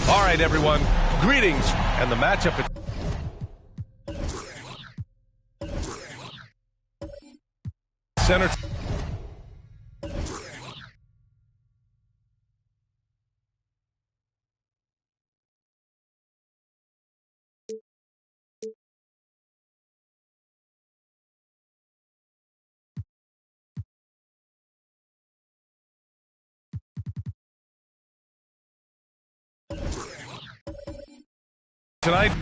All right, everyone. Greetings. And the matchup at center. Tonight.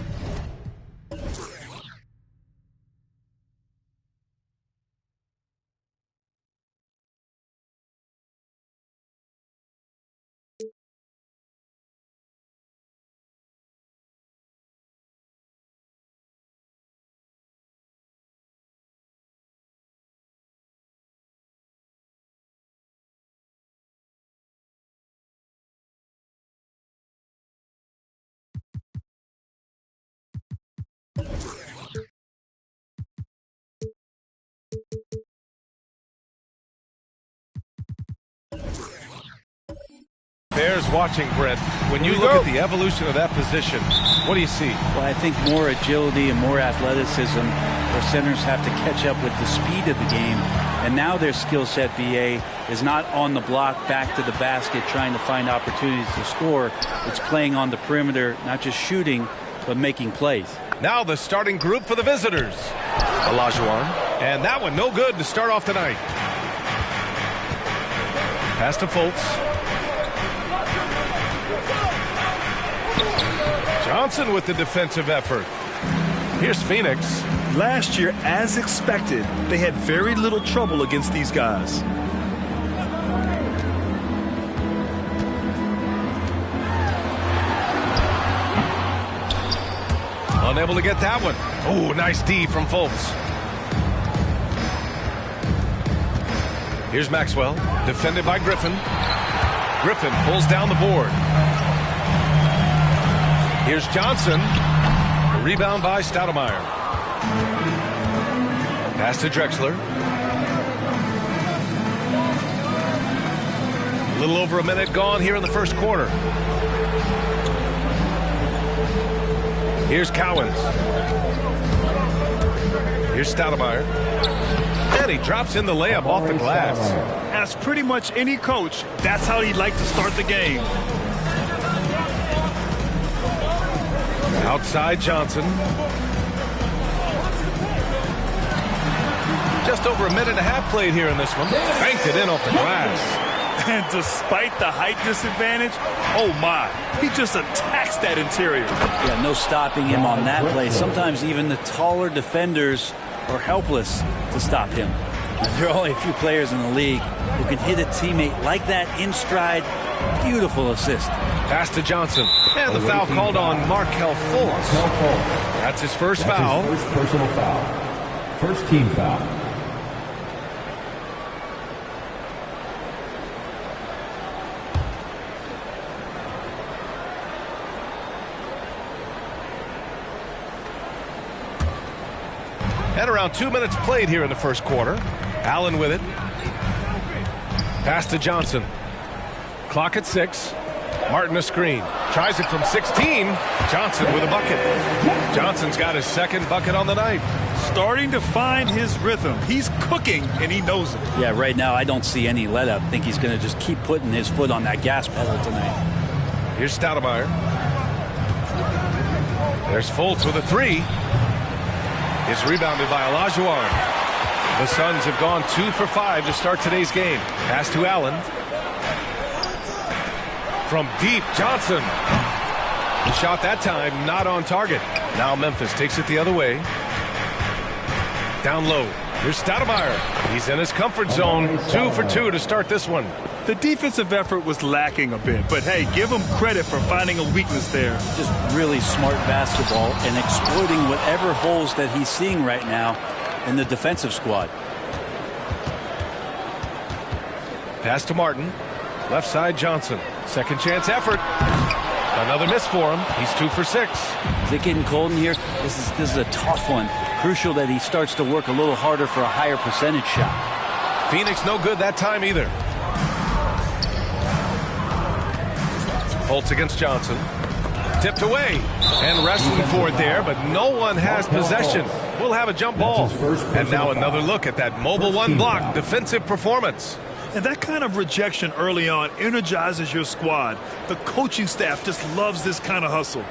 Bears watching, Brent. When you look at the evolution of that position, what do you see? Well, I think more agility and more athleticism where centers have to catch up with the speed of the game. And now their skill set, BA, is not on the block back to the basket trying to find opportunities to score. It's playing on the perimeter, not just shooting, but making plays. Now the starting group for the visitors. Olajuwon. And that one no good to start off the night. Pass to Fultz. Johnson with the defensive effort. Here's Phoenix. Last year, as expected, they had very little trouble against these guys. Unable to get that one. Oh, nice D from Fultz. Here's Maxwell, defended by Griffin. Griffin pulls down the board. Here's Johnson. A rebound by Stoudemire. Pass to Drexler. A little over a minute gone here in the first quarter. Here's Cowens. Here's Stoudemire. And he drops in the layup off the glass. As pretty much any coach, that's how he'd like to start the game. Outside Johnson. Just over a minute and a half played here in this one. Banked it in off the glass. And despite the height disadvantage, oh my, he just attacks that interior. Yeah, no stopping him on that play. Sometimes even the taller defenders are helpless to stop him. There are only a few players in the league who can hit a teammate like that in stride. Beautiful assist. Pass to Johnson. And the foul called on Markelle Fultz. That's his first foul. His first personal foul. First team foul. And around 2 minutes played here in the first quarter. Allen with it. Pass to Johnson. Clock at 6. Martin a screen. Tries it from 16. Johnson with a bucket. Johnson's got his second bucket on the night. Starting to find his rhythm. He's cooking, and he knows it. Yeah, right now I don't see any let up. I think he's going to just keep putting his foot on that gas pedal tonight. Here's Stoudemire. There's Fultz with a 3. It's rebounded by Olajuwon. The Suns have gone 2 for 5 to start today's game. Pass to Allen. From deep, Johnson. The shot that time not on target. Now Memphis takes it the other way. Down low. Here's Stoudemire. He's in his comfort zone. 2 for 2 to start this one. The defensive effort was lacking a bit, but hey, give him credit for finding a weakness there. Just really smart basketball and exploiting whatever holes that he's seeing right now in the defensive squad. Pass to Martin. Left side Johnson. Second chance effort. Another miss for him. He's 2 for 6. Is it getting cold in here? This is a tough one. Crucial that he starts to work a little harder for a higher percentage shot. Phoenix no good that time either. Holtz against Johnson. Tipped away. And wrestling for it there, but no one has possession. We'll have a jump ball. And now another look at that mobile one block defensive performance. And that kind of rejection early on energizes your squad. The coaching staff just loves this kind of hustle.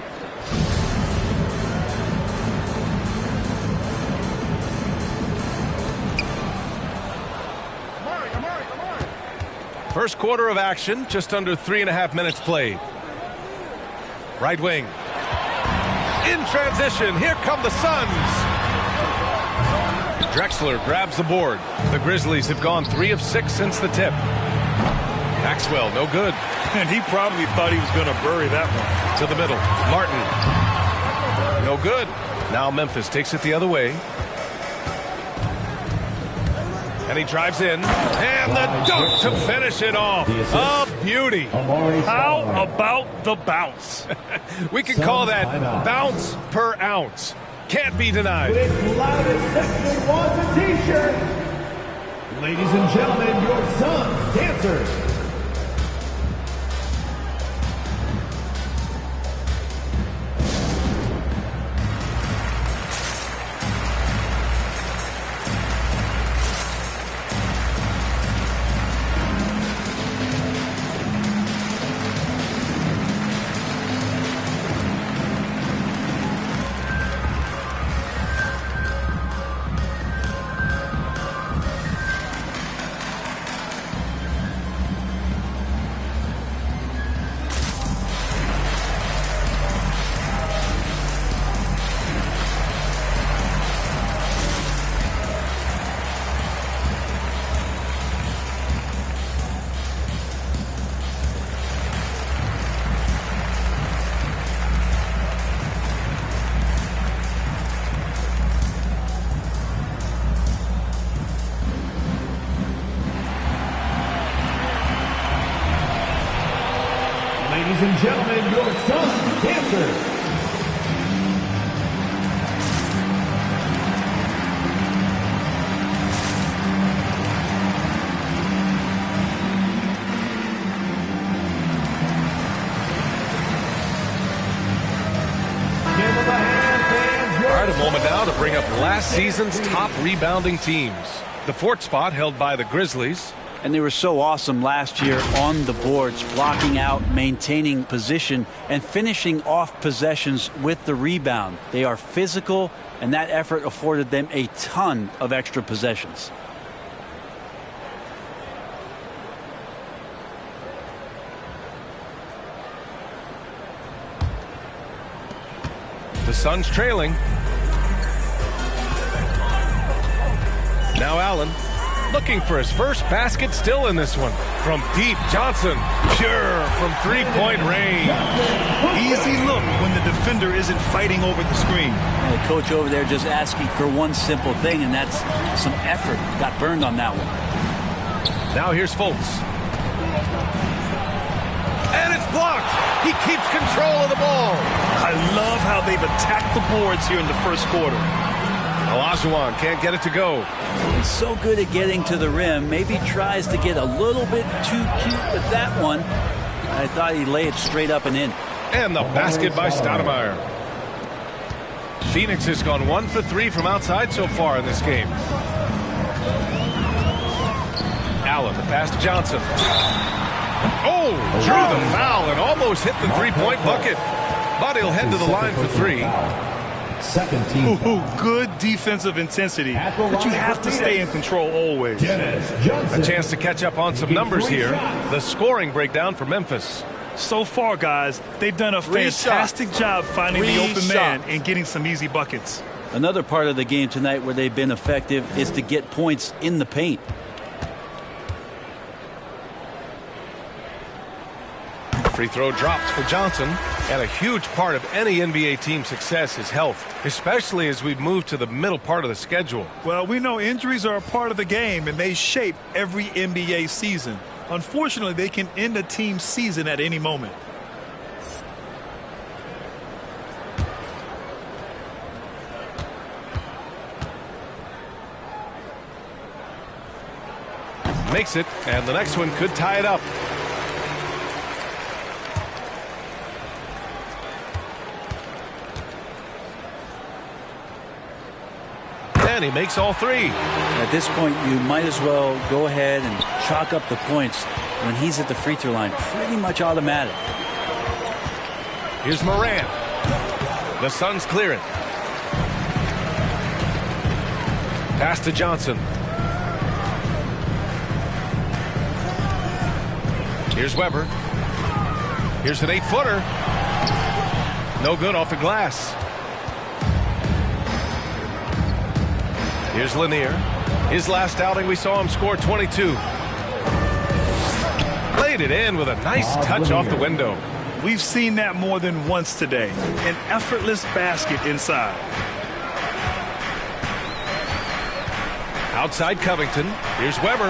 First quarter of action, just under 3.5 minutes played. Right wing. In transition, here come the Suns. Drexler grabs the board. The Grizzlies have gone 3 of 6 since the tip. Maxwell, no good. And he probably thought he was going to bury that one. To the middle. Martin. No good. Now Memphis takes it the other way. And he drives in. And the dunk to finish it off. A beauty. How about the bounce? We can call that bounce per ounce. Can't be denied. With loudest section wants a t-shirt. Ladies and gentlemen, your Suns dancers. Ladies and gentlemen, your son's dancers. All right, a moment now to bring up last season's top rebounding teams. The fourth spot held by the Grizzlies. And they were so awesome last year on the boards, blocking out, maintaining position, and finishing off possessions with the rebound. They are physical, and that effort afforded them a ton of extra possessions. The Suns trailing. Now Allen looking for his first basket, still in this one. From deep, Johnson, pure from three-point range. Easy look when the defender isn't fighting over the screen. And the coach over there just asking for one simple thing, and that's some effort. Got burned on that one. Now here's Fultz. And it's blocked. He keeps control of the ball. I love how they've attacked the boards here in the first quarter. Olajuwon can't get it to go. He's so good at getting to the rim. Maybe tries to get a little bit too cute with that one. I thought he'd lay it straight up and in. And the basket by Stoudemire. Phoenix has gone 1 for 3 from outside so far in this game. Allen, the pass to Johnson. Oh, drew the foul and almost hit the three-point bucket. But he'll head to the line for three. Second team. Good defensive intensity, but you have to stay in control always. A chance to catch up on some numbers here. The scoring breakdown for Memphis. So far, guys, they've done a fantastic job finding the open man and getting some easy buckets. Another part of the game tonight where they've been effective is to get points in the paint. Free throw drops for Johnson. And a huge part of any NBA team's success is health, especially as we move to the middle part of the schedule. Well, we know injuries are a part of the game, and they shape every NBA season. Unfortunately, they can end a team's season at any moment. Makes it, and the next one could tie it up. And he makes all three. At this point, you might as well go ahead and chalk up the points when he's at the free throw line. Pretty much automatic. Here's Morant. The Suns clear it. Pass to Johnson. Here's Weber. Here's an 8-footer. No good off the glass. Here's Lanier. His last outing, we saw him score 22. Laid it in with a nice touch off the window. We've seen that more than once today. An effortless basket inside. Outside Covington. Here's Weber.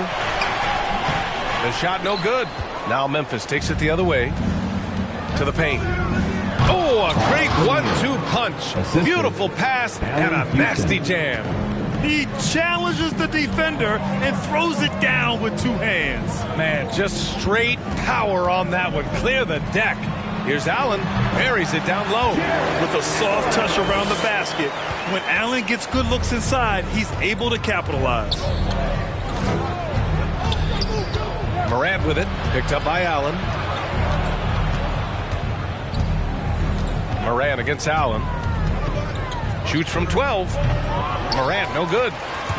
The shot no good. Now Memphis takes it the other way. To the paint. Oh, a great 1-2 punch. Beautiful pass and a nasty jam. He challenges the defender and throws it down with two hands. Man, just straight power on that one. Clear the deck. Here's Allen. Buries it down low. With a soft touch around the basket. When Allen gets good looks inside, he's able to capitalize. Morant with it. Picked up by Allen. Morant against Allen. Shoots from 12. Morant, no good.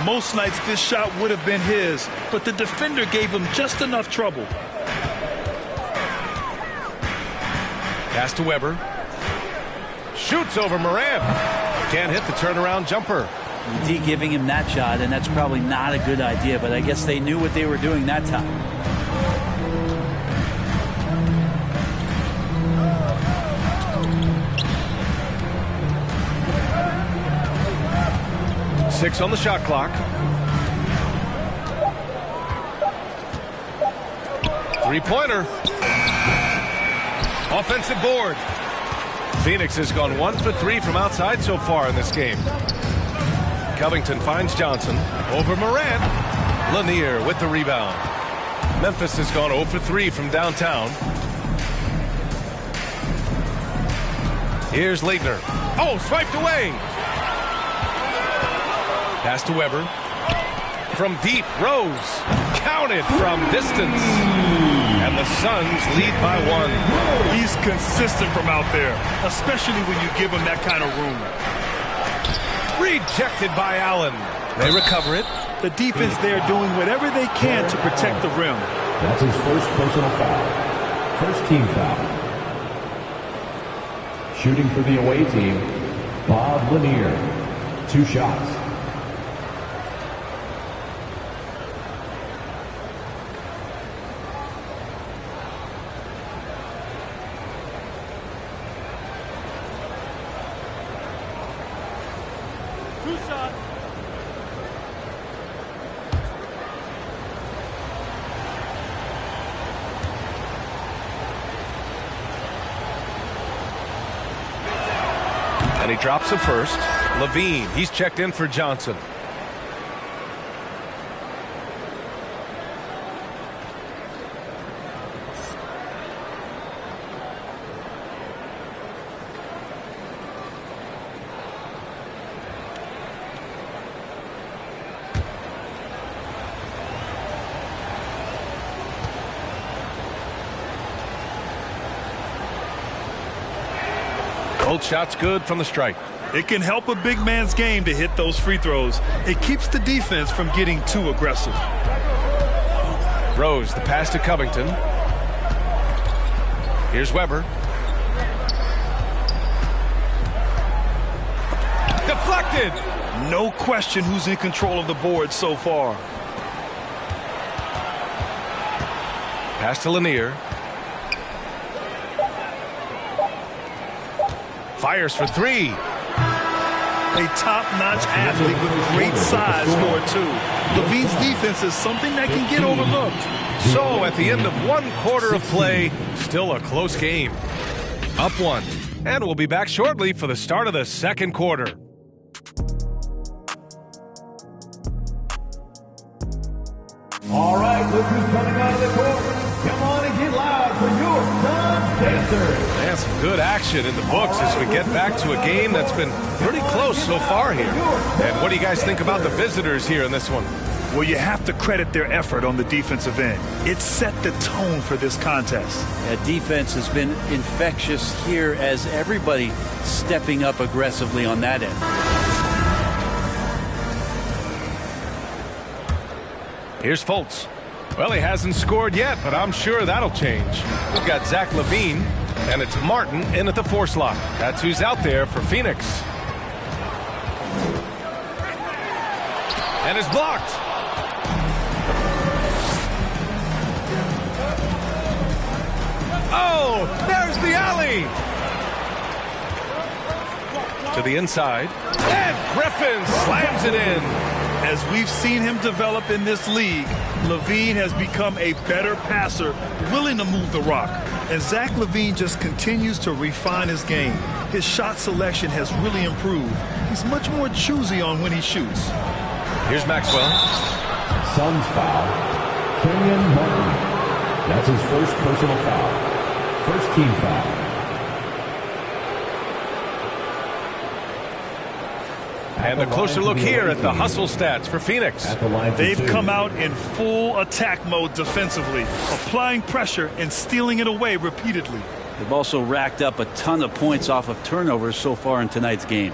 Most nights this shot would have been his, but the defender gave him just enough trouble. Pass to Weber. Shoots over Morant. Can't hit the turnaround jumper. D giving him that shot, and that's probably not a good idea, but I guess they knew what they were doing that time. Six on the shot clock. Three-pointer. Offensive board. Phoenix has gone 1 for 3 from outside so far in this game. Covington finds Johnson over Morant. Lanier with the rebound. Memphis has gone 0 for 3 from downtown. Here's Leitner. Oh, swiped away. Pass to Weber. From deep, Rose. Counted from distance. And the Suns lead by 1. He's consistent from out there, especially when you give him that kind of room. Rejected by Allen. They recover it. The defense there doing whatever they can to protect the rim. That's his first personal foul. First team foul. Shooting for the away team, Bob Lanier. 2 shots. And he drops it first. Levine, he's checked in for Johnson. Both shots good from the stripe. It can help a big man's game to hit those free throws. It keeps the defense from getting too aggressive. Rose, the pass to Covington. Here's Weber. Deflected. No question who's in control of the board so far. Pass to Lanier. Fires for 3. A top-notch athlete with great size for it, too. Levine's defense is something that can get overlooked. So at the end of 1 quarter of play, still a close game. Up 1. And we'll be back shortly for the start of the second quarter. All right, look who's coming out of the court. Come on and get loud for your Suns dancers. And some good action in the books as we get back to a game that's been pretty close so far here. And what do you guys think about the visitors here in this one? Well, you have to credit their effort on the defensive end. It set the tone for this contest. Defense has been infectious here as everybody stepping up aggressively on that end. Here's Fultz. Well, he hasn't scored yet, but I'm sure that'll change. We've got Zach LaVine, and it's Martin in at the 4 slot. That's who's out there for Phoenix. And is blocked. Oh, there's the alley. To the inside. And Griffin slams it in. As we've seen him develop in this league, LaVine has become a better passer, willing to move the rock. And Zach LaVine just continues to refine his game. His shot selection has really improved. He's much more choosy on when he shoots. Here's Maxwell. Suns foul. Kenyon Martin. That's his first personal foul. First team foul. And a closer look here at the hustle stats for Phoenix. They've come out in full attack mode defensively, applying pressure and stealing it away repeatedly. They've also racked up a ton of points off of turnovers so far in tonight's game.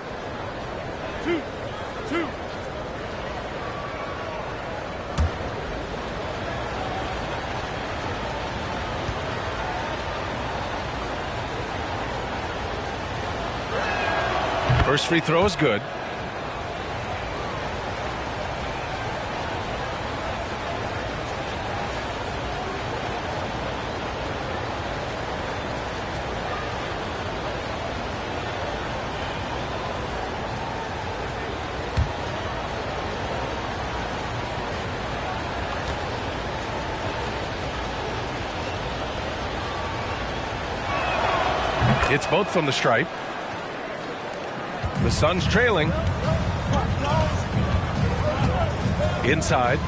2. First free throw is good. It's both from the stripe. The Suns trailing. Inside.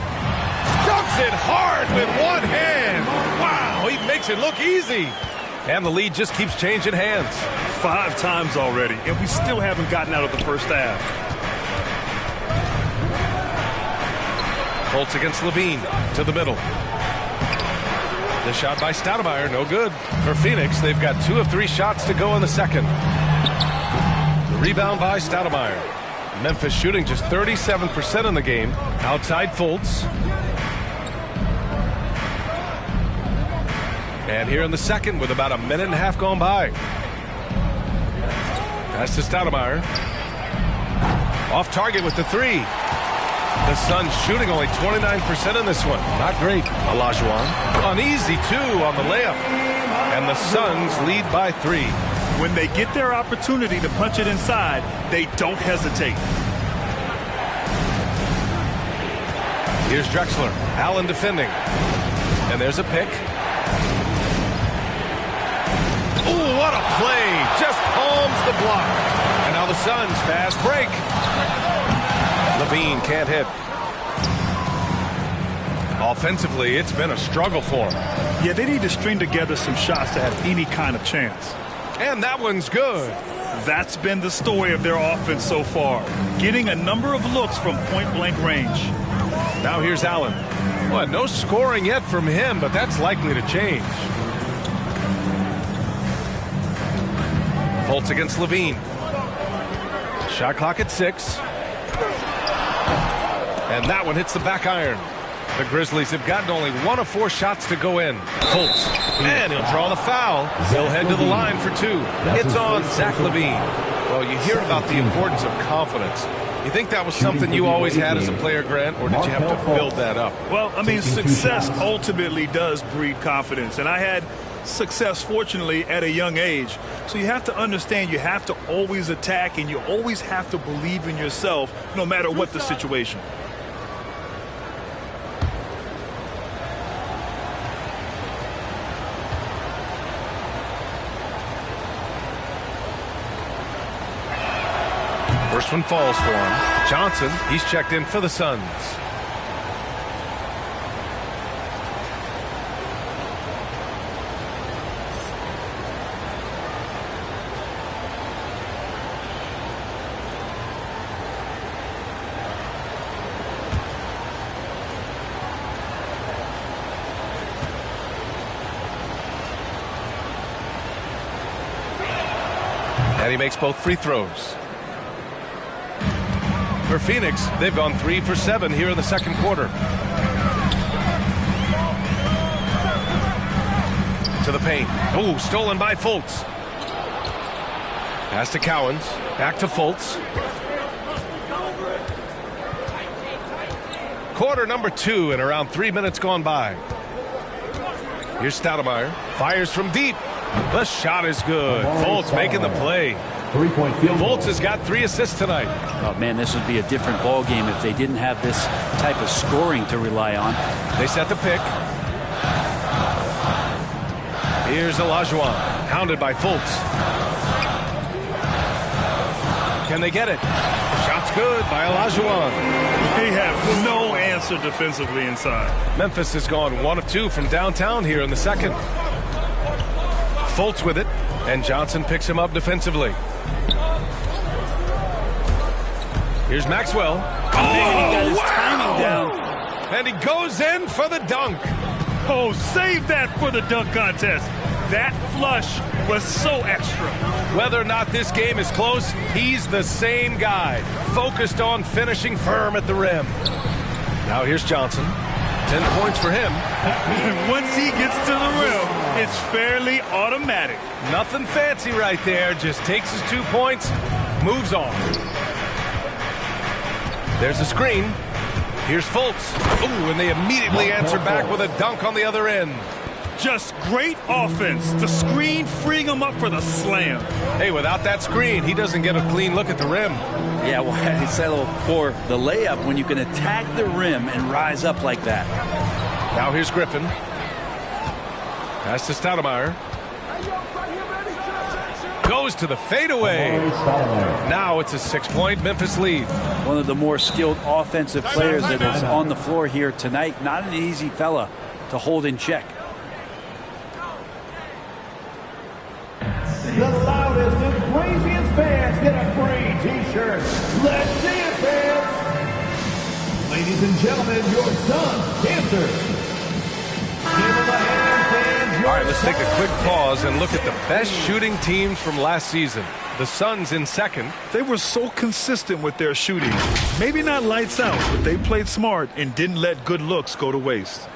Dunks it hard with one hand. Wow, he makes it look easy. And the lead just keeps changing hands. 5 times already, and we still haven't gotten out of the first half. Fultz against Levine to the middle. The shot by Stoudemire, no good. For Phoenix, they've got 2 of 3 shots to go in the second. The rebound by Stoudemire. Memphis shooting just 37% in the game. Outside Fultz. And here in the second with about a minute and a half gone by. Pass to Stoudemire. Off target with the 3. The Suns shooting only 29% in this one. Not great. Olajuwon. An easy 2 on the layup. And the Suns lead by 3. When they get their opportunity to punch it inside, they don't hesitate. Here's Drexler. Allen defending. And there's a pick. Ooh, what a play. Just palms the block. And now the Suns fast break. Levine can't hit. Offensively, it's been a struggle for him. Yeah, they need to string together some shots to have any kind of chance. And that one's good. That's been the story of their offense so far. Getting a number of looks from point-blank range. Now here's Allen. Well, no scoring yet from him, but that's likely to change. Fultz against Levine. Shot clock at 6. And that one hits the back iron. The Grizzlies have gotten only 1 of 4 shots to go in. Fultz. And he'll draw the foul. He'll head to the line for 2. It's on Zach LaVine. Well, you hear about the importance of confidence. You think that was something you always had as a player, Grant, or did you have to build that up? Well, I mean, success ultimately does breed confidence. And I had success, fortunately, at a young age. So you have to understand you have to always attack, and you always have to believe in yourself no matter what the situation. First one falls for him. Johnson, he's checked in for the Suns. And he makes both free throws. For Phoenix, they've gone 3 for 7 here in the second quarter. To the paint. Oh, stolen by Fultz. Pass to Cowens. Back to Fultz. Quarter number 2 and around 3 minutes gone by. Here's Stoudemire. Fires from deep. The shot is good. Fultz making the play. 3-point field goal. Fultz has got 3 assists tonight. Oh, man, this would be a different ball game if they didn't have this type of scoring to rely on. They set the pick. Here's Olajuwon, hounded by Fultz. Can they get it? Shot's good by Olajuwon. They have no answer defensively inside. Memphis has gone 1 of 2 from downtown here in the second. Fultz with it, and Johnson picks him up defensively. Here's Maxwell. Oh, he got his timing down. And he goes in for the dunk. Oh, save that for the dunk contest. That flush was so extra. Whether or not this game is close, he's the same guy, focused on finishing firm at the rim. Now here's Johnson. 10 points for him. Once he gets to the rim, it's fairly automatic. Nothing fancy right there. Just takes his 2 points, moves on. There's a screen. Here's Fultz. Ooh, and they immediately answer back with a dunk on the other end. Just great offense. The screen freeing him up for the slam. Hey, without that screen, he doesn't get a clean look at the rim. Yeah, well, I settle for the layup when you can attack the rim and rise up like that. Now here's Griffin. Pass to Stoudemire. goes to the fadeaway. Now it's a 6-point Memphis lead. One of the more skilled offensive players that is on the floor here tonight. Not an easy fella to hold in check. The loudest and craziest fans get a free T-shirt. Let's see it, fans. Ladies and gentlemen, your Suns dancers. Give them a hand, fans. All right, let's take a quick pause and look at the best shooting teams from last season. The Suns in second. They were so consistent with their shooting. Maybe not lights out, but they played smart and didn't let good looks go to waste.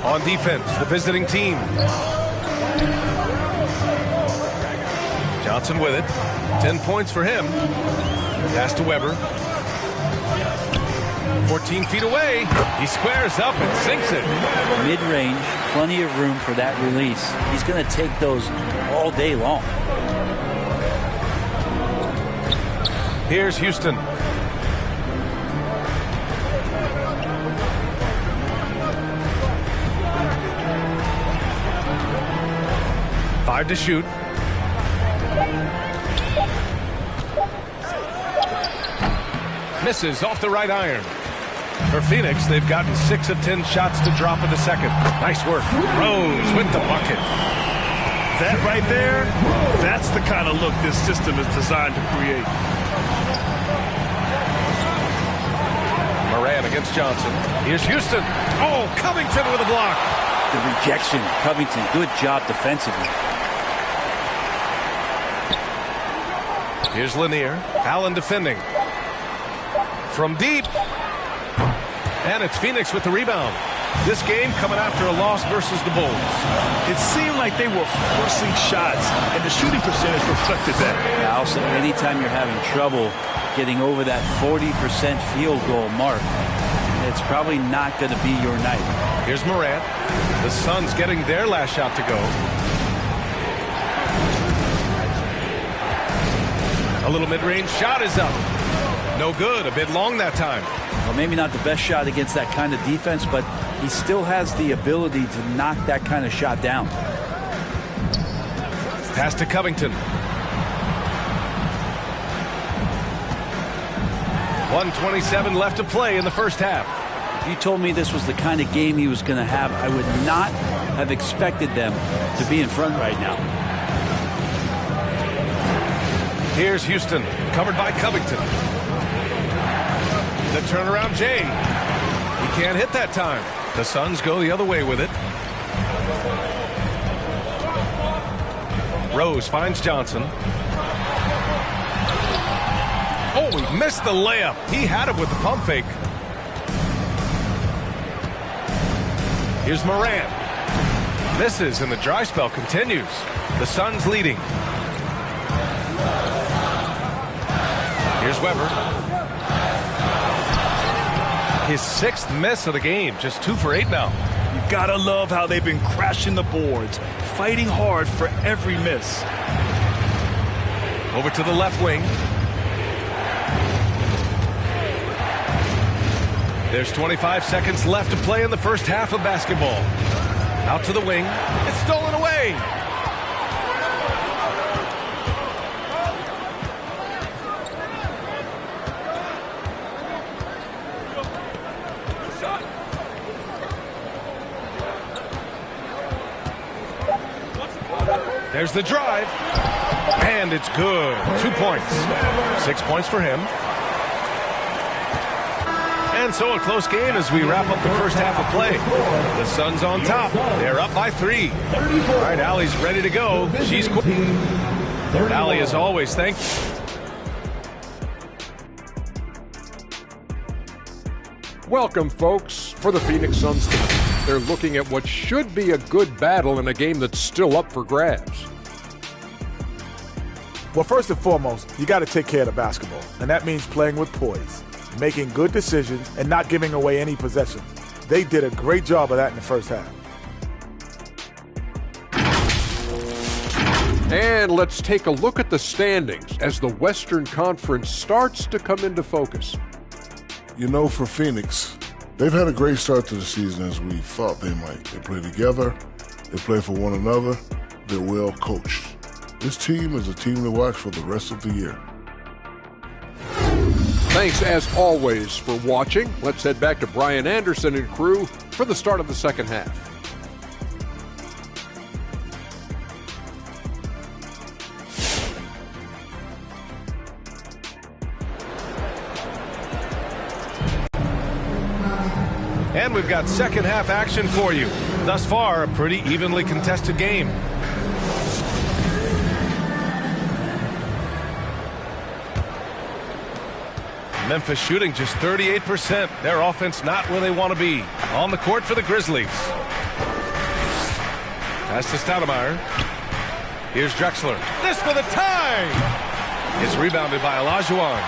On defense, the visiting team. Johnson with it. 10 points for him. Pass to Weber. 14 feet away. He squares up and sinks it. Mid-range, plenty of room for that release. He's going to take those all day long. Here's Houston. Five to shoot. Misses off the right iron. For Phoenix, they've gotten 6 of 10 shots to drop in the second. Nice work. Rose with the bucket. That right there, that's the kind of look this system is designed to create. Moran against Johnson. Here's Houston. Oh, Covington with a block. The rejection. Covington, good job defensively. Here's Lanier. Allen defending. From deep. And it's Phoenix with the rebound. This game coming after a loss versus the Bulls. It seemed like they were forcing shots, and the shooting percentage reflected that. Yeah, I'll say anytime you're having trouble getting over that 40% field goal mark, it's probably not going to be your night. Here's Morant. The Suns getting their last shot to go. A little mid-range shot is up. No good. A bit long that time. Well, maybe not the best shot against that kind of defense, but he still has the ability to knock that kind of shot down. Pass to Covington. 1:27 left to play in the first half. If you told me this was the kind of game he was going to have, I would not have expected them to be in front right now. Here's Houston, covered by Covington. The turnaround Jay. He can't hit that time. The Suns go the other way with it. Rose finds Johnson. Oh, he missed the layup. He had it with the pump fake. Here's Morant. Misses, and the dry spell continues. The Suns leading. Here's Weber. His 6th miss of the game. Just 2 for 8 now. You gotta love how they've been crashing the boards, fighting hard for every miss. Over to the left wing. There's 25 seconds left to play in the first half of basketball. Out to the wing. It's stolen away. There's the drive. And it's good. 2 points. 6 points for him. And so a close game as we wrap up the first half of play. The Suns on top. They're up by 3. All right, Allie's ready to go. She's quick. Allie, as always, thank you. Welcome, folks. For the Phoenix Suns tonight, they're looking at what should be a good battle in a game that's still up for grabs. Well, first and foremost, you got to take care of the basketball, and that means playing with poise, making good decisions, and not giving away any possessions. They did a great job of that in the first half. And let's take a look at the standings as the Western Conference starts to come into focus. You know, for Phoenix, they've had a great start to the season as we thought they might. They play together, they play for one another, they're well coached. This team is a team to watch for the rest of the year. Thanks as always for watching. Let's head back to Brian Anderson and crew for the start of the second half. And we've got second half action for you. Thus far, a pretty evenly contested game. Memphis shooting just 38%. Their offense not where they want to be. On the court for the Grizzlies. Pass to Stoudemire. Here's Drexler. This for the tie! Is rebounded by Olajuwon.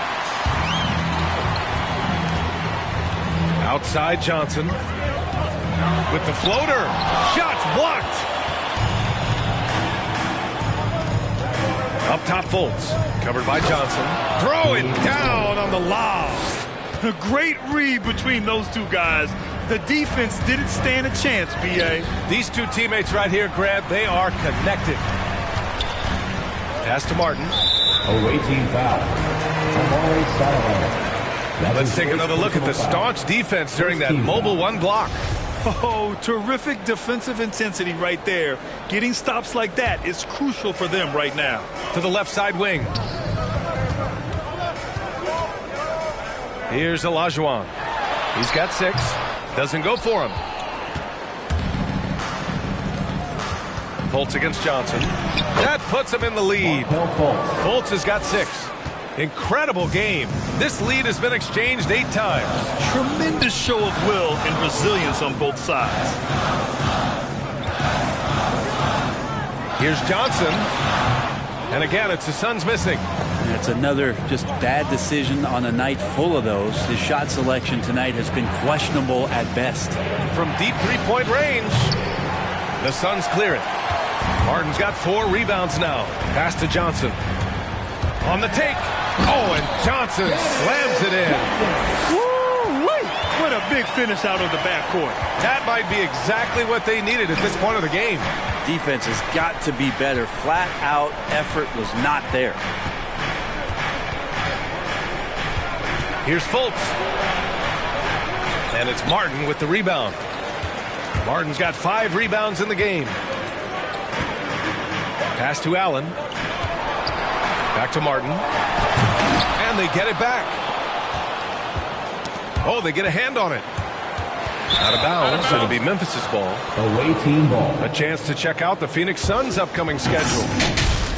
Outside Johnson. With the floater. Shots blocked. Up top Fultz. Covered by Johnson. Throw it down on the lob. A great read between those two guys. The defense didn't stand a chance, B.A. These two teammates right here, Grant, they are connected. Pass to Martin. Away team foul. Let's take another look at the staunch defense during that mobile one block. Oh, terrific defensive intensity right there. Getting stops like that is crucial for them right now. To the left side wing. Here's Olajuwon. He's got 6. Doesn't go for him. Fultz against Johnson. That puts him in the lead. Fultz has got 6. Incredible game. This lead has been exchanged 8 times. Tremendous show of will and resilience on both sides. Here's Johnson. And again, it's the Suns missing. It's another just bad decision on a night full of those. His shot selection tonight has been questionable at best. From deep three-point range, the Suns clear it. Martin's got 4 rebounds now. Pass to Johnson. On the take. Oh, and Johnson slams it in. Woo-wee! What a big finish out of the backcourt. That might be exactly what they needed at this point of the game. Defense has got to be better. Flat out effort was not there. Here's Fultz. And it's Martin with the rebound. Martin's got 5 rebounds in the game. Pass to Allen. Back to Martin. And they get it back. Oh, they get a hand on it. Out of bounds. It'll be Memphis' ball. Away team ball. A chance to check out the Phoenix Suns' upcoming schedule.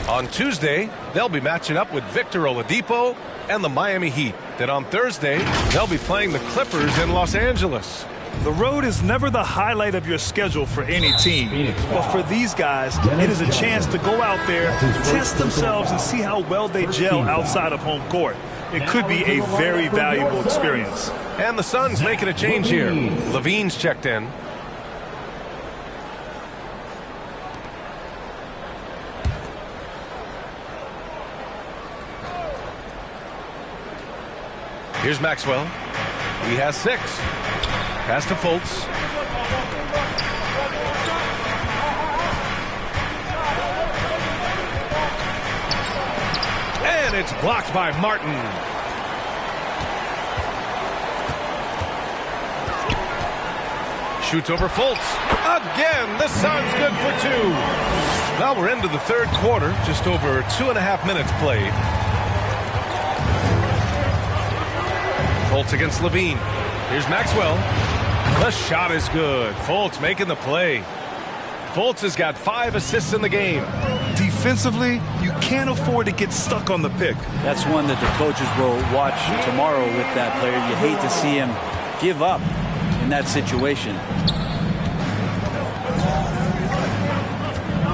On Tuesday, they'll be matching up with Victor Oladipo and the Miami Heat. Then on Thursday, they'll be playing the Clippers in Los Angeles. The road is never the highlight of your schedule for any team. But for these guys, it is a chance to go out there, test themselves, and see how well they gel outside of home court. It could be a very valuable experience. And the Suns making a change here. Levine's checked in. Here's Maxwell. He has 6. Pass to Fultz. And it's blocked by Martin. Shoots over Fultz. Again, the Suns good for 2. Now we're into the third quarter. Just over 2.5 minutes played. Fultz against Levine. Here's Maxwell. The shot is good. Fultz making the play. Fultz has got 5 assists in the game. Defensively, you can't afford to get stuck on the pick. That's one that the coaches will watch tomorrow with that player. You hate to see him give up in that situation.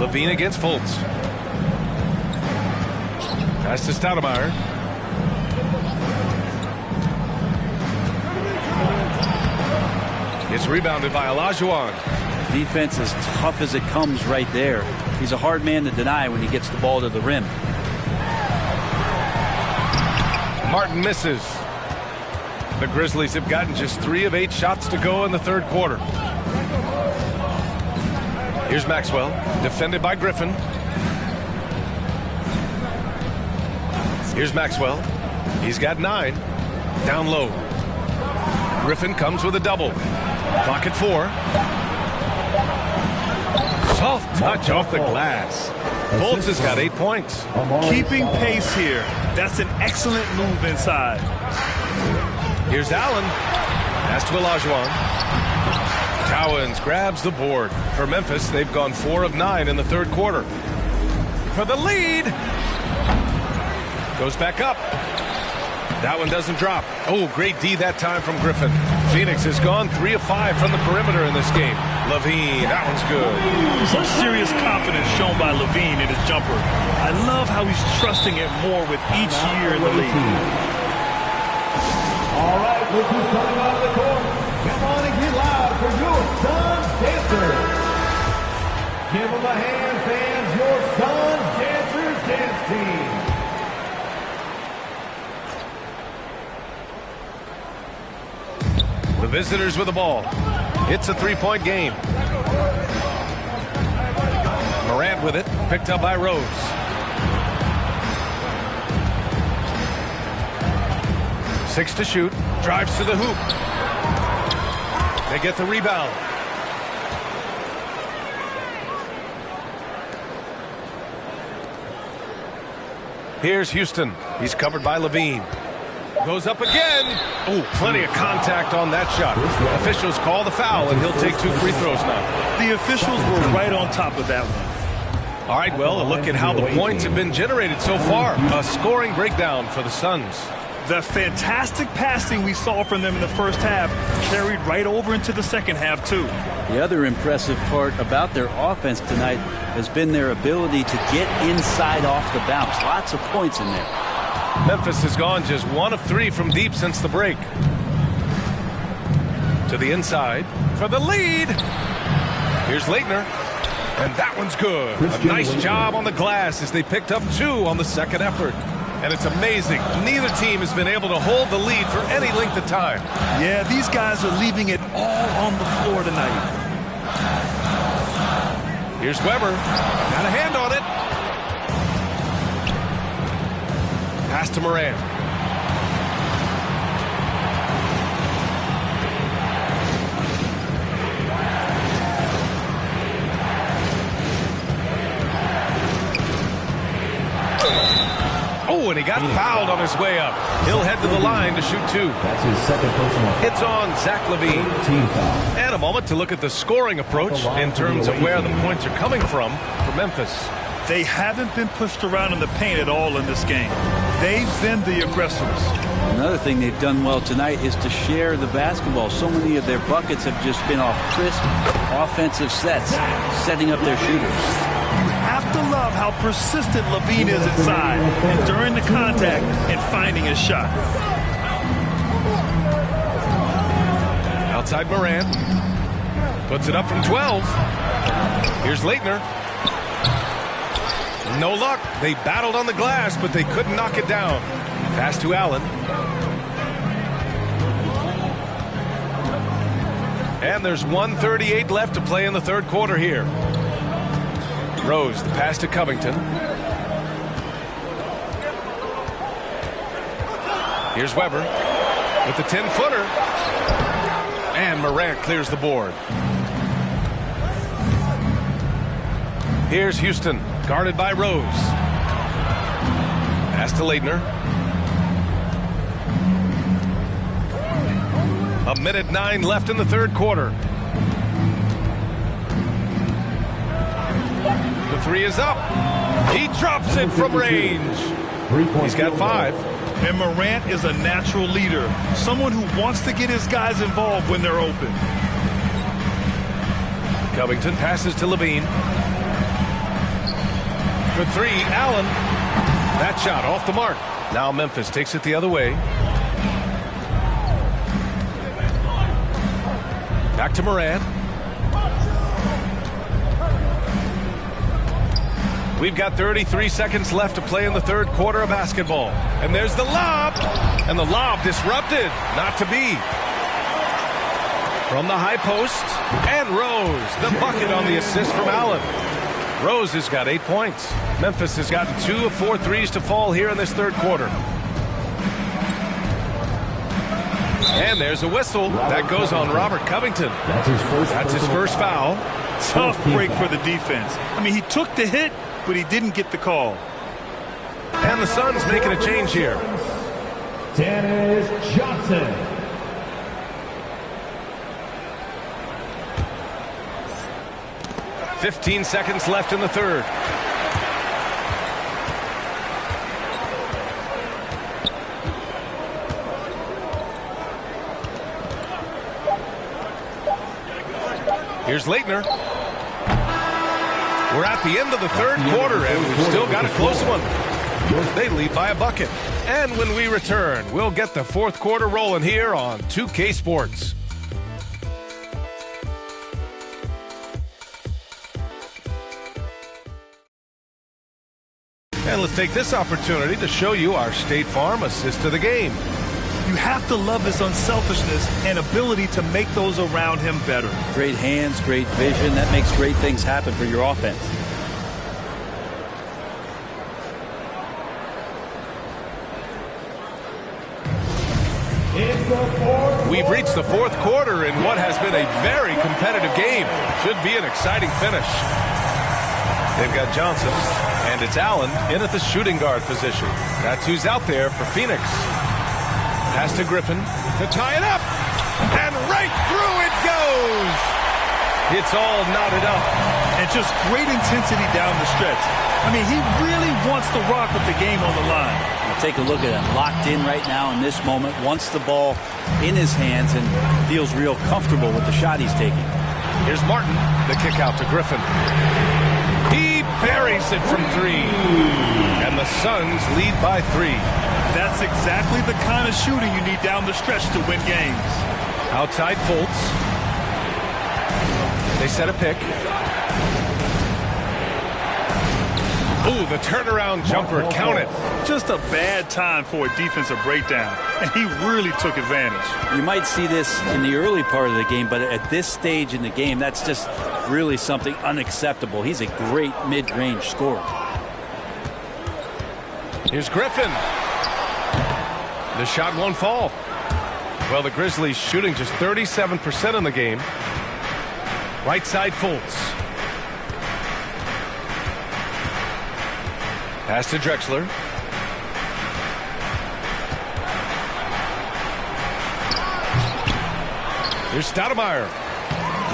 Levine against Fultz. Pass to Stoudemire. It's rebounded by Olajuwon. Defense as tough as it comes right there. He's a hard man to deny when he gets the ball to the rim. Martin misses. The Grizzlies have gotten just 3 of 8 shots to go in the third quarter. Here's Maxwell, defended by Griffin. Here's Maxwell. He's got 9. Down low. Griffin comes with a double. Clock at 4. Soft touch off the glass. Fultz has got 8 points. Keeping pace here. That's an excellent move inside. Here's Allen. Pass to Olajuwon. Cowens grabs the board. For Memphis, they've gone 4 of 9 in the third quarter. For the lead. Goes back up. That one doesn't drop. Oh, great D that time from Griffin. Phoenix has gone 3 of 5 from the perimeter in this game. LaVine, that one's good. Some serious confidence shown by LaVine in his jumper. I love how he's trusting it more with each year in the league. All right, look who's coming out of the court. Come on and get loud for your Suns dancers. Give them a hand, fans. Your Suns dancers dance team. The visitors with the ball. It's a 3-point game. Morant with it, picked up by Rose. Six to shoot, drives to the hoop. They get the rebound. Here's Houston. He's covered by LaVine. Goes up again. Oh, plenty of contact on that shot. Officials call the foul, and he'll take 2 free throws now. The officials were right on top of that one. All right, well, a look at how the points have been generated so far. A scoring breakdown for the Suns. The fantastic passing we saw from them in the first half carried right over into the second half, too. The other impressive part about their offense tonight has been their ability to get inside off the bounce. Lots of points in there. Memphis has gone just 1 of 3 from deep since the break. To the inside for the lead. Here's Leitner. And that one's good. A nice job on the glass as they picked up 2 on the second effort. And it's amazing. Neither team has been able to hold the lead for any length of time. Yeah, these guys are leaving it all on the floor tonight. Here's Weber. Got a hand on it. Pass to Morant. Oh, and he got fouled on his way up. He'll head to the line to shoot 2. That's his second personal foul. It's on Zach LaVine. Team foul. And a moment to look at the scoring approach in terms of where the points are coming from for Memphis. They haven't been pushed around in the paint at all in this game. They've been the aggressors. Another thing they've done well tonight is to share the basketball. So many of their buckets have just been off crisp offensive sets, setting up their shooters. You have to love how persistent LaVine is inside and during the contact and finding his shot. Outside Morant. Puts it up from 12. Here's Leitner. No luck. They battled on the glass, but they couldn't knock it down. Pass to Allen. And there's 1:38 left to play in the third quarter here. Rose, the pass to Covington. Here's Weber with the 10-footer. And Morant clears the board. Here's Houston, guarded by Rose. Pass to Leitner. 1:09 left in the third quarter. The 3 is up. He drops it from range. He's got 5. And Morant is a natural leader, someone who wants to get his guys involved when they're open. Covington passes to LaVine. For 3, Allen. That shot off the mark. Now Memphis takes it the other way. Back to Morant. We've got 33 seconds left to play in the third quarter of basketball. And there's the lob. And the lob disrupted. Not to be. From the high post. And Rose. The bucket on the assist from Allen. Rose has got 8 points. Memphis has gotten 2 of 4 threes to fall here in this third quarter. And there's a whistle. That goes on Robert Covington. That's his first foul. Tough break for the defense. I mean, he took the hit, but he didn't get the call. And the Suns making a change here. Dennis Johnson. "15 seconds left in the third. Here's Leitner. We're at the end of the third quarter, and we've still got a close one. They lead by a bucket. And when we return, we'll get the fourth quarter rolling here on 2K Sports. And let's take this opportunity to show you our State Farm assist to the game. You have to love his unselfishness and ability to make those around him better. Great hands, great vision. That makes great things happen for your offense. We've reached the fourth quarter in what has been a very competitive game. Should be an exciting finish. They've got Johnson, and it's Allen in at the shooting guard position. That's who's out there for Phoenix. Pass to Griffin to tie it up, and right through it goes. It's all knotted up. And just great intensity down the stretch. I mean, he really wants to rock with the game on the line. Take a look at him, locked in right now in this moment, wants the ball in his hands and feels real comfortable with the shot he's taking. Here's Martin, the kick out to Griffin. He buries it from 3, and the Suns lead by 3. That's exactly the kind of shooting you need down the stretch to win games. Outside Fultz. They set a pick. Ooh, the turnaround jumper, count it. Just a bad time for a defensive breakdown, and he really took advantage. You might see this in the early part of the game, but at this stage in the game, that's just really something unacceptable. He's a great mid-range scorer. Here's Griffin. The shot won't fall. Well, the Grizzlies shooting just 37% in the game. Right side Fultz. Pass to Drexler. Here's Stoudemire.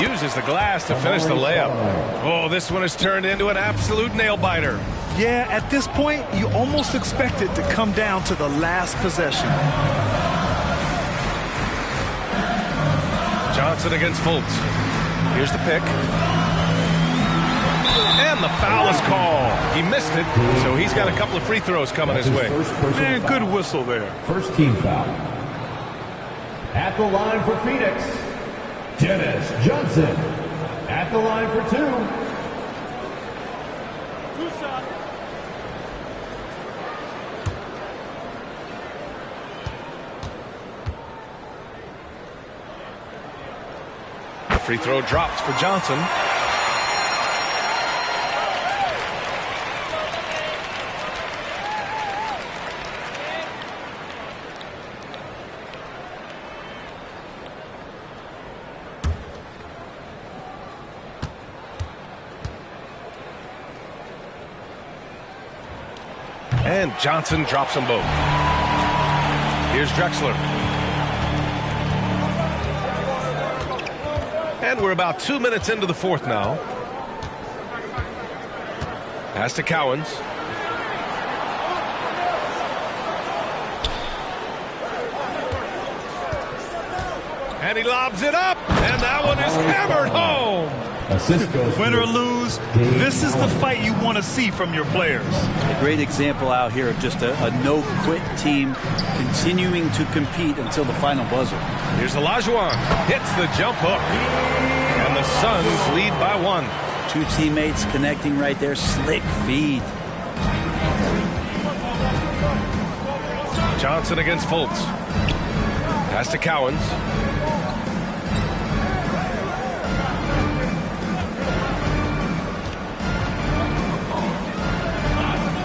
Uses the glass to finish the layup. Oh, this one has turned into an absolute nail-biter. Yeah, at this point, you almost expect it to come down to the last possession. Johnson against Fultz. Here's the pick. And the foul is called. He missed it, so he's got a couple of free throws coming his way. Man, good whistle there. First team foul. At the line for Phoenix, Dennis Johnson. At the line for 2. The free throw drops for Johnson. And Johnson drops them both. Here's Drexler. And we're about 2 minutes into the fourth now. Pass to Cowens. And he lobs it up. And that one is hammered home. Win or lose, this is the fight you want to see from your players. A great example out here of just a no-quit team continuing to compete until the final buzzer. Here's Olajuwon. Hits the jump hook. And the Suns lead by 1. Two teammates connecting right there. Slick feed. Johnson against Fultz. Pass to Cowens.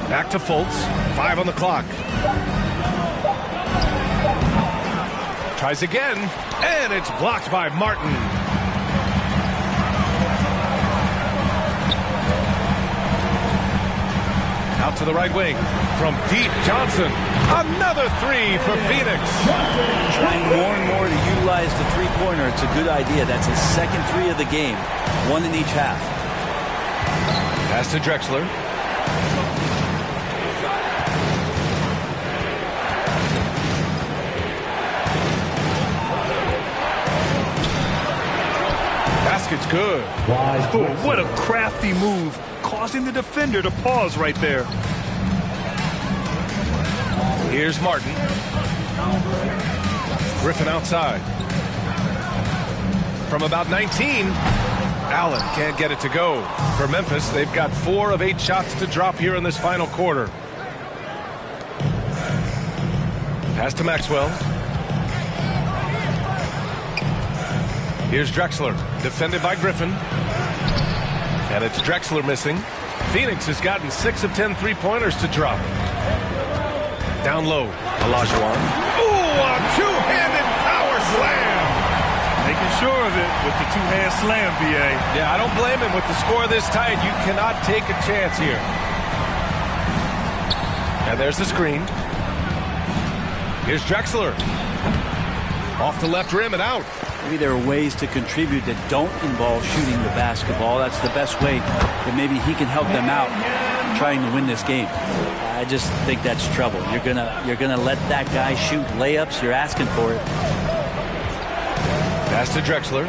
Back to Fultz. 5 on the clock. Tries again, and it's blocked by Martin. Out to the right wing. From deep, Johnson. Another 3 for Phoenix. Trying more and more to utilize the three-pointer. It's a good idea. That's his second 3 of the game. 1 in each half. Pass to Drexler. Basket's good. Oh, what a crafty move, causing the defender to pause right there. Here's Martin. Griffin outside. From about 19, Allen can't get it to go. For Memphis, they've got 4 of 8 shots to drop here in this final quarter. Pass to Maxwell. Here's Drexler, defended by Griffin. And it's Drexler missing. Phoenix has gotten 6 of 10 three-pointers to drop. Down low, Olajuwon. Ooh, a two-handed power slam! Making sure of it with the two-hand slam, B.A. Yeah, I don't blame him. With the score this tight, you cannot take a chance here. And there's the screen. Here's Drexler. Off the left rim and out. Maybe there are ways to contribute that don't involve shooting the basketball. That's the best way that maybe he can help them out trying to win this game. I just think that's trouble. You're gonna let that guy shoot layups. You're asking for it. Pass to Drexler.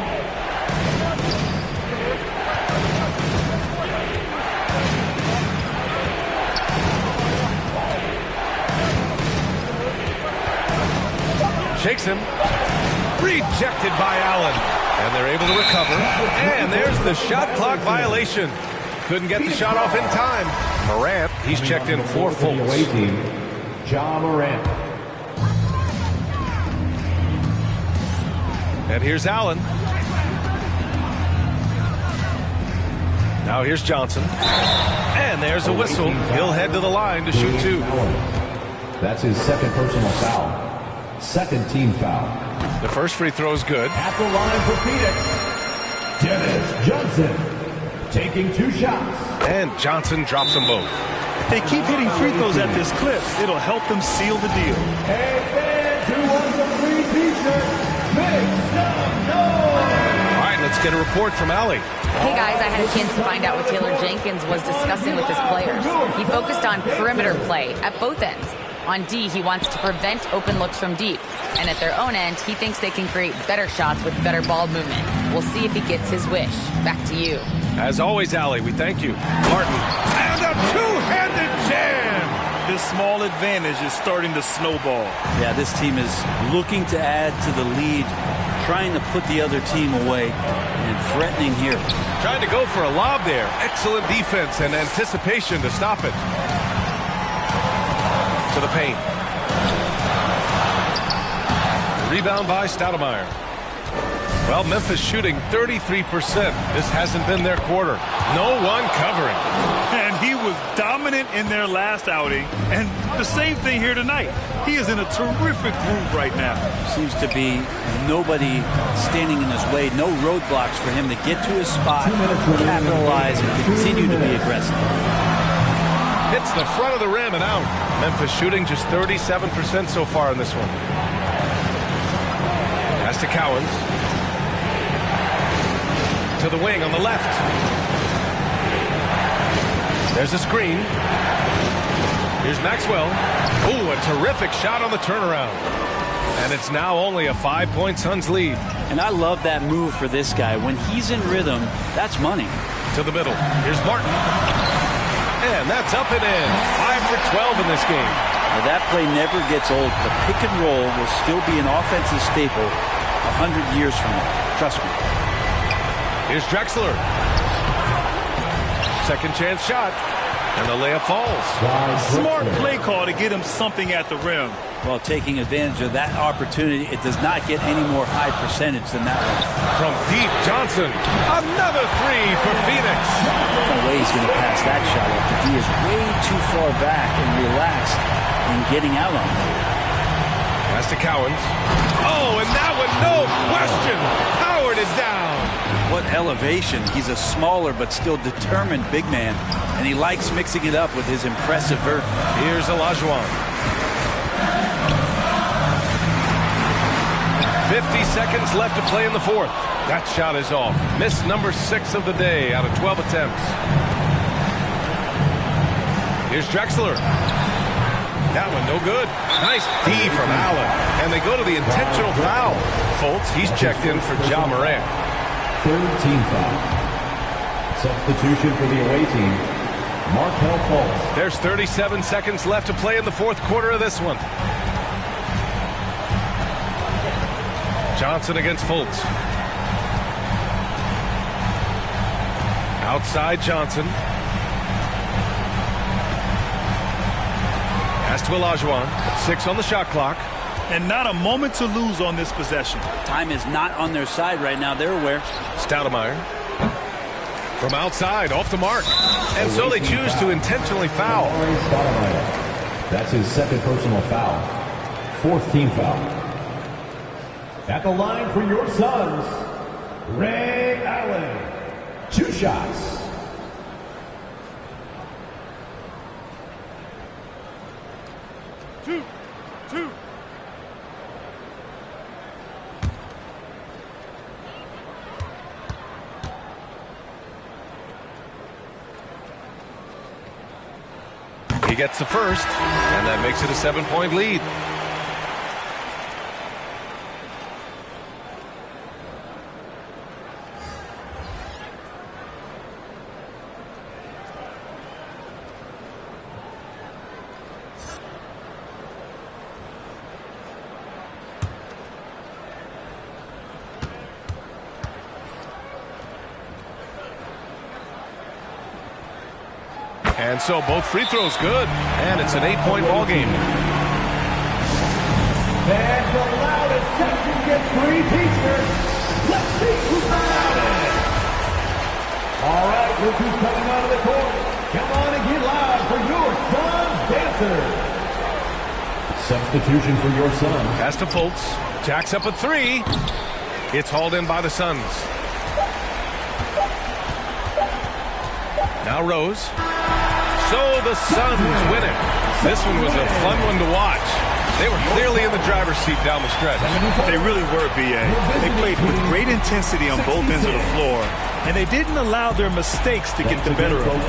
Shakes him. Rejected by Allen. And they're able to recover. And there's the shot clock violation. Couldn't get the shot off in time. Morant, he's checked in for Fultz. Ja Morant. And here's Allen. Now here's Johnson. And there's a whistle. He'll head to the line to shoot 2. That's his second personal foul. Second team foul. The first free throw is good. At the line for Phoenix, Dennis Johnson taking 2 shots. And Johnson drops them both. If they keep hitting free throws at this clip, it'll help them seal the deal. Hey fans who wants a free t-shirt, make some noise! All right, let's get a report from Allie. Hey guys, I had a chance to find out what Taylor Jenkins was discussing with his players. He focused on perimeter play at both ends. On D, he wants to prevent open looks from deep. And at their own end, he thinks they can create better shots with better ball movement. We'll see if he gets his wish. Back to you. As always, Allie, we thank you. Martin. And a two-handed jam! This small advantage is starting to snowball. Yeah, this team is looking to add to the lead, trying to put the other team away, and threatening here. Trying to go for a lob there. Excellent defense and anticipation to stop it. To the paint. Rebound by Stoudemire. Well, Memphis shooting 33%. This hasn't been their quarter. No one covering. And he was dominant in their last outing. And the same thing here tonight. He is in a terrific groove right now. Seems to be nobody standing in his way. No roadblocks for him to get to his spot, capitalize, and continue to be aggressive. Hits the front of the rim and out. Memphis shooting just 37% so far in this one. Pass to Cowens. To the wing on the left. There's a screen. Here's Maxwell. Ooh, a terrific shot on the turnaround. And it's now only a 5-point Suns lead. And I love that move for this guy. When he's in rhythm, that's money. To the middle. Here's Martin. And that's up and in. 5 for 12 in this game. Now that play never gets old. The pick and roll will still be an offensive staple 100 years from now. Trust me. Here's Drexler. Second chance shot. And the layup falls. Smart play call to get him something at the rim. Well, taking advantage of that opportunity, it does not get any more high percentage than that one. From deep, Johnson. Another three for Phoenix. No way he's going to pass that shot up. The D is way too far back and relaxed in getting out on it. Pass to Cowens. Oh, and that one, no question. Howard is down. What elevation. He's a smaller but still determined big man, and he likes mixing it up with his impressive vert. Here's Olajuwon. 50 seconds left to play in the fourth. That shot is off. Miss number 6 of the day out of 12 attempts. Here's Drexler. That one no good. Nice D from Allen. And they go to the intentional foul. Fultz, he's checked in for Ja Morant. Third team foul. Substitution for the away team, Markelle Fultz. There's 37 seconds left to play in the fourth quarter of this one. Johnson against Fultz. Outside Johnson. Pass to Olajuwon. 6 on the shot clock. And not a moment to lose on this possession. Time is not on their side right now. They're aware. Stoudemire. From outside, off the mark. And so they choose to intentionally foul. That's his second personal foul. Fourth team foul. At the line for your Suns, Ray Allen. 2 shots. Two. He gets the first, and that makes it a 7-point lead. And so both free throws good, and it's an 8-point ball game. And the loudest section gets free t-shirts. Let's see who's the loudest. All right, look who's coming onto the court. Come on and get loud for your Suns dancers. Substitution for your Suns. Pass to Fultz. Jacks up a 3. It's hauled in by the Suns. Now Rose. So the Suns win it. This one was a fun one to watch. They were clearly in the driver's seat down the stretch. They really were, B.A. They played with great intensity on both ends of the floor, and they didn't allow their mistakes to get the better of them.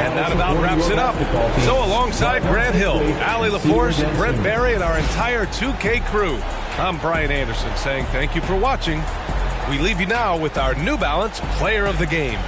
And that about wraps it up. So alongside Grant Hill, Allie LaForce, Brent Barry, and our entire 2K crew, I'm Brian Anderson saying thank you for watching. We leave you now with our New Balance Player of the Game.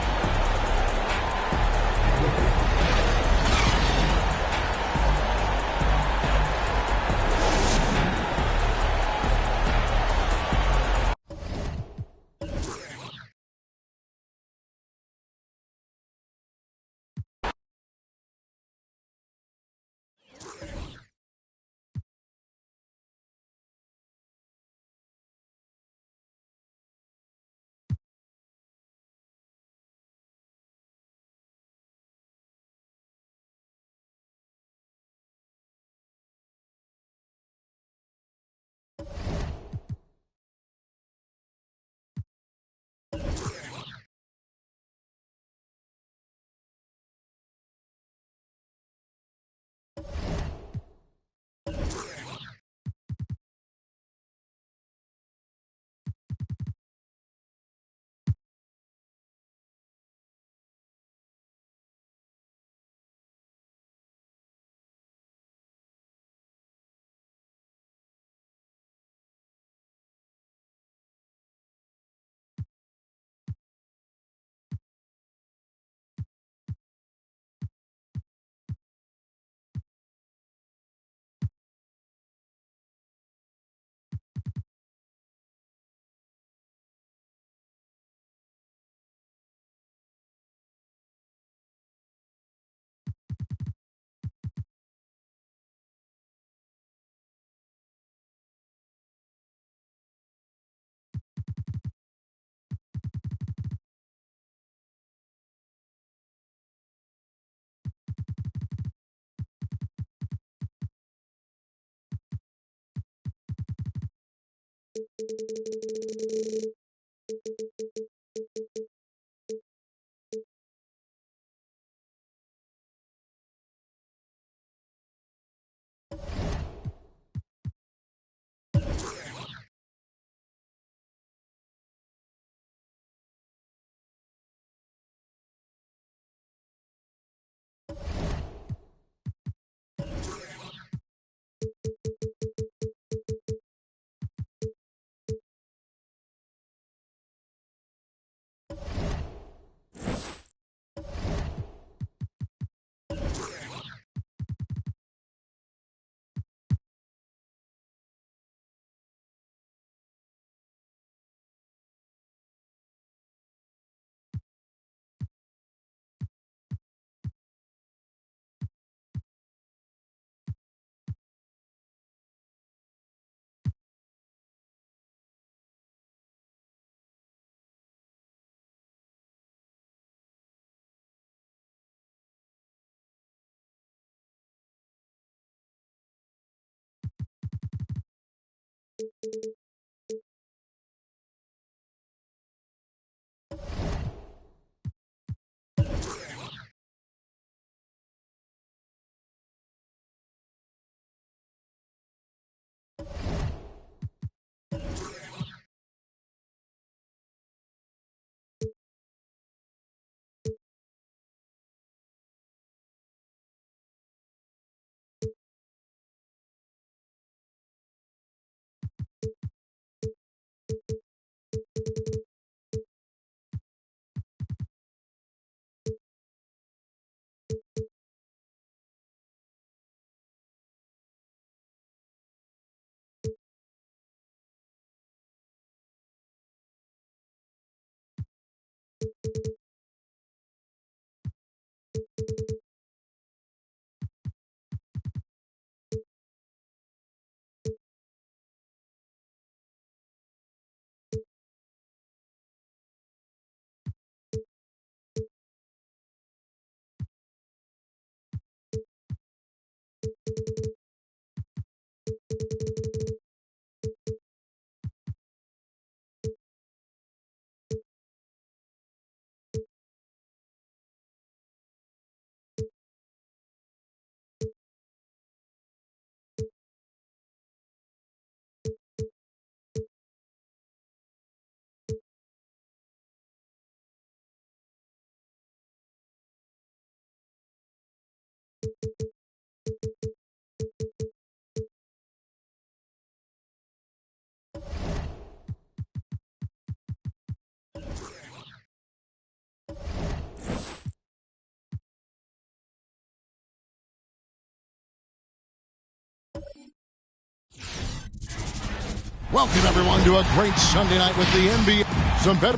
Welcome, everyone, to a great Sunday night with the NBA. Some better.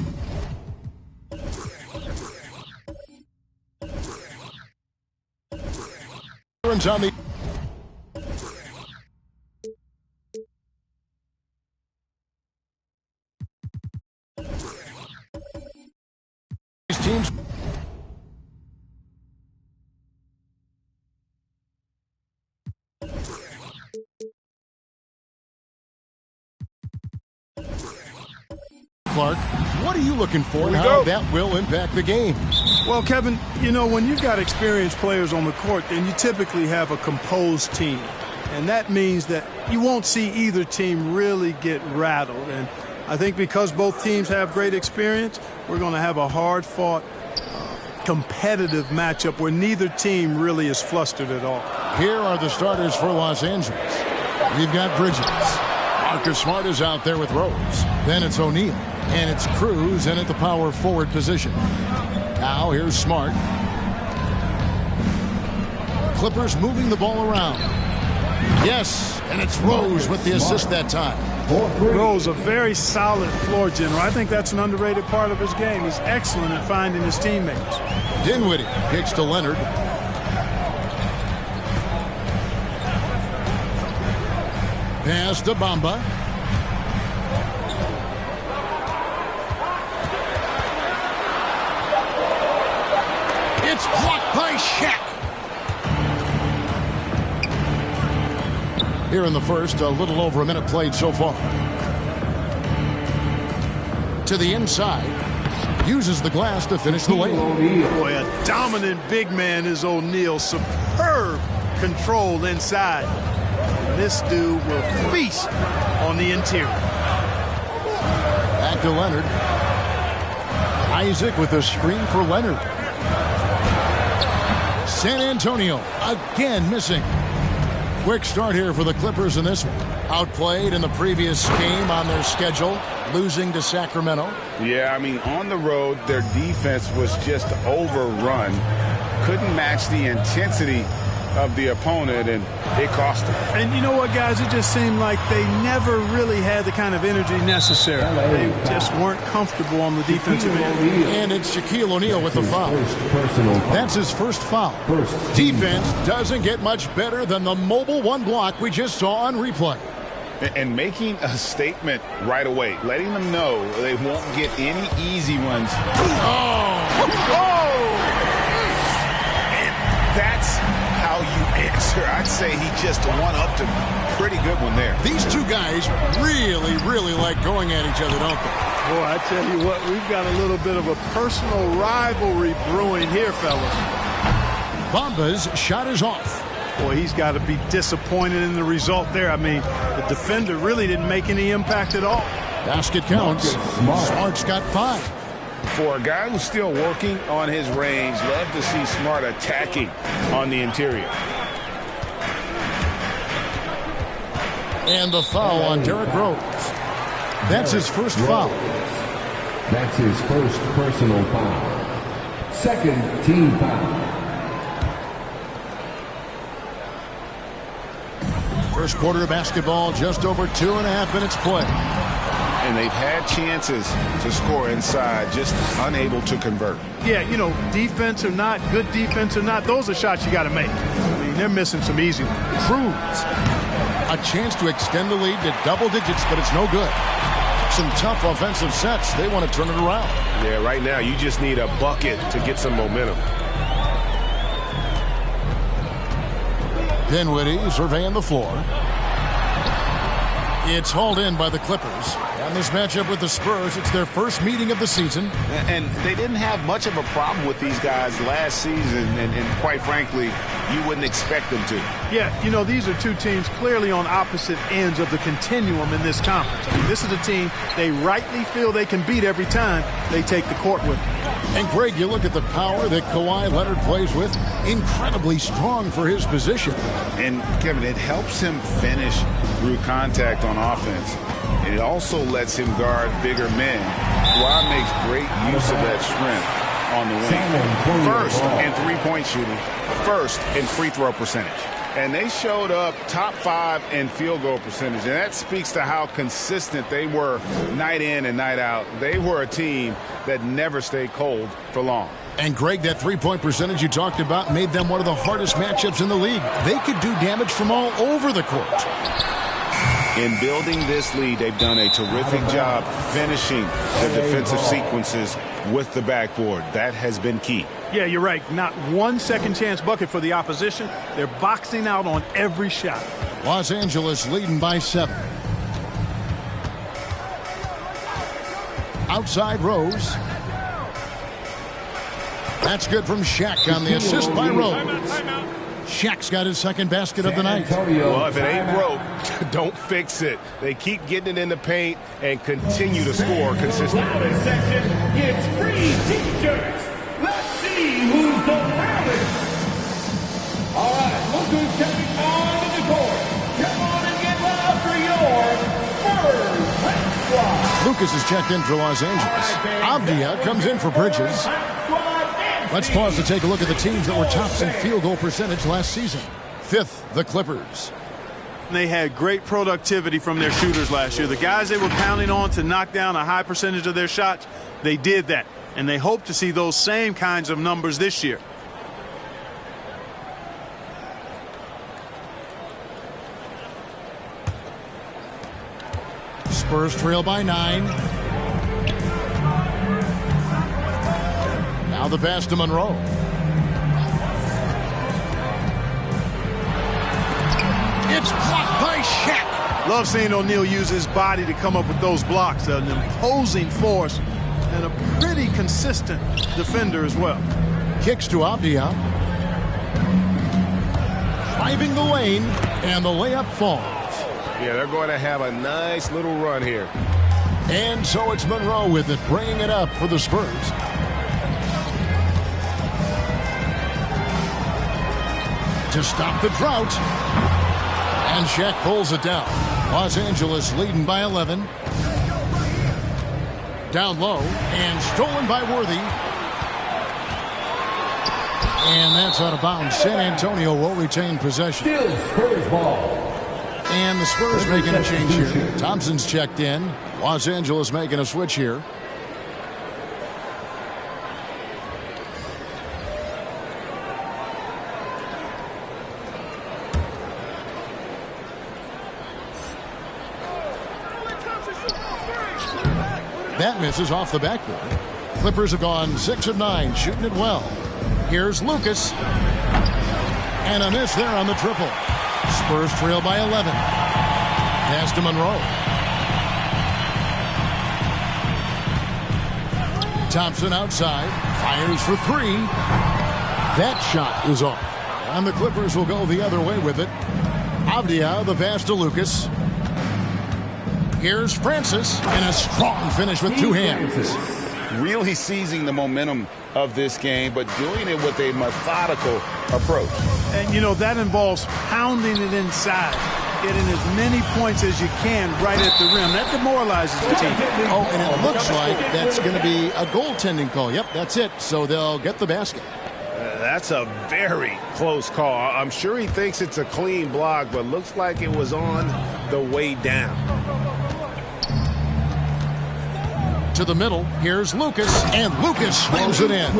On the teams. Clark, what are you looking for and how that will impact the game? Well, Kevin, you know, when you've got experienced players on the court, then you typically have a composed team. And that means that you won't see either team really get rattled. And I think because both teams have great experience, we're going to have a hard-fought, competitive matchup where neither team really is flustered at all. Here are the starters for Los Angeles. We've got Bridges. Marcus Smart is out there with Rose. Then it's O'Neal. And it's Cruz in at the power forward position. Now here's Smart. Clippers moving the ball around. Yes, and it's Rose with the assist that time. Rose, a very solid floor general. I think that's an underrated part of his game. He's excellent at finding his teammates. Dinwiddie kicks to Leonard. Pass to Bamba. It's blocked by Shaq. Here in the first, a little over a minute played so far. to the inside. Uses the glass to finish the layup. Boy, a dominant big man is O'Neal. Superb control inside. This dude will feast on the interior. Back to Leonard. Isaac with a screen for Leonard. San Antonio again missing. Quick start here for the Clippers in this one. Outplayed in the previous game on their schedule, losing to Sacramento. Yeah, I mean, on the road, their defense was just overrun. Couldn't match the intensity of the opponent, and it cost them. And you know what, guys? It just seemed like they never really had the kind of energy necessary. They just weren't comfortable on the defensive end. And it's Shaquille O'Neal with the foul. That's his first foul. Defense doesn't get much better than the mobile one block we just saw on replay. And making a statement right away, letting them know they won't get any easy ones. And that's how you answer. I'd say he just one-upped a pretty good one there. These two guys really like going at each other, don't they? Boy, I tell you what, we've got a little bit of a personal rivalry brewing here, fellas. Bamba's shot is off. Boy, he's got to be disappointed in the result there. I mean, the defender really didn't make any impact at all. Basket counts. Smart's got 5. For a guy who's still working on his range, love to see Smart attacking on the interior. And the foul on Derrick Rose. That's his first foul. That's his first personal foul. Second team foul. First quarter of basketball, just over 2.5 minutes play. And they've had chances to score inside, just unable to convert. Yeah, you know, defense or not, good defense or not, those are shots you got to make. I mean, they're missing some easy ones. Cruz. A chance to extend the lead to double digits, but it's no good. Some tough offensive sets. They want to turn it around. Yeah, right now you just need a bucket to get some momentum. Dinwiddie surveying the floor. It's hauled in by the Clippers. On this matchup with the Spurs, it's their first meeting of the season. And they didn't have much of a problem with these guys last season, and quite frankly, you wouldn't expect them to. Yeah, you know, these are two teams clearly on opposite ends of the continuum in this conference. I mean, this is a team they rightly feel they can beat every time they take the court with them. And Greg, you look at the power that Kawhi Leonard plays with, incredibly strong for his position. And Kevin, it helps him finish through contact on offense. And it also lets him guard bigger men. Kawhi makes great use of that strength on the wing. First in three-point shooting, first in free throw percentage. And they showed up top 5 in field goal percentage. And that speaks to how consistent they were night in and night out. They were a team that never stayed cold for long. And Greg, that three-point percentage you talked about made them one of the hardest matchups in the league. They could do damage from all over the court. In building this lead, they've done a terrific job finishing the defensive sequences with the backboard. That has been key. Yeah, you're right. Not one second chance bucket for the opposition. They're boxing out on every shot. Los Angeles leading by 7. Outside Rose. That's good from Shaq on the assist by Rose. Shaq's got his second basket of the night. Well, if it ain't broke, don't fix it. They keep getting it in the paint and continue to score consistently. Loudest section gets free T-shirts. Let's see who's the loudest. All right, look who's coming on the court. Come on and get loud for your Spurs squad. Lucas is checked in for Los Angeles. Avdia comes in for Bridges. Let's pause to take a look at the teams that were tops in field goal percentage last season. 5th, the Clippers. They had great productivity from their shooters last year. The guys they were counting on to knock down a high percentage of their shots, they did that. And they hope to see those same kinds of numbers this year. Spurs trail by 9. Now the pass to Monroe. It's blocked by Shaq. Love seeing O'Neal use his body to come up with those blocks. An imposing force and a pretty consistent defender as well. Kicks to Avdia. Driving the lane, and the layup falls. Yeah, they're going to have a nice little run here. And so it's Monroe with it, bringing it up for the Spurs. To stop the drought. And Shaq pulls it down. Los Angeles leading by 11. Down low and stolen by Worthy. And that's out of bounds. San Antonio will retain possession. Still Spurs ball. And the Spurs making a change here. Thompson's checked in. Los Angeles making a switch here. That misses off the backboard. Clippers have gone 6 of 9, shooting it well. Here's Lucas. And a miss there on the triple. Spurs trail by 11. Pass to Monroe. Thompson outside. Fires for 3. That shot is off. And the Clippers will go the other way with it. Avdia, the pass to Lucas. Here's Francis, and a strong finish with 2 hands. Really seizing the momentum of this game, but doing it with a methodical approach. And, you know, that involves pounding it inside, getting as many points as you can right at the rim. That demoralizes the team. Oh, and it looks like that's going to be a goaltending call. Yep, that's it. So they'll get the basket. That's a very close call. I'm sure he thinks it's a clean block, but looks like it was on the way down. To the middle, here's Lucas, and Lucas slams it in.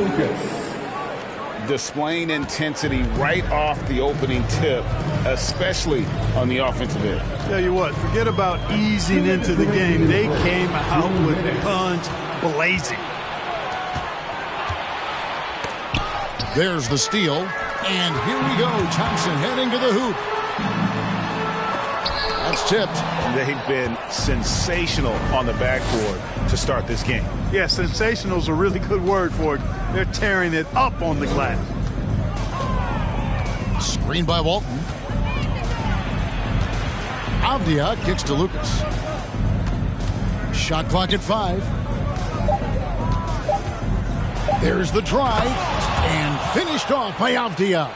Displaying intensity right off the opening tip, especially on the offensive end. Tell you what, forget about easing into the game. They came out with guns blazing. There's the steal, and here we go. Thompson heading to the hoop. That's tipped. They've been sensational on the backboard to start this game. Yeah, sensational is a really good word for it. They're tearing it up on the glass. Screen by Walton. Avdia kicks to Lucas. Shot clock at 5. There's the drive, and finished off by Avdia.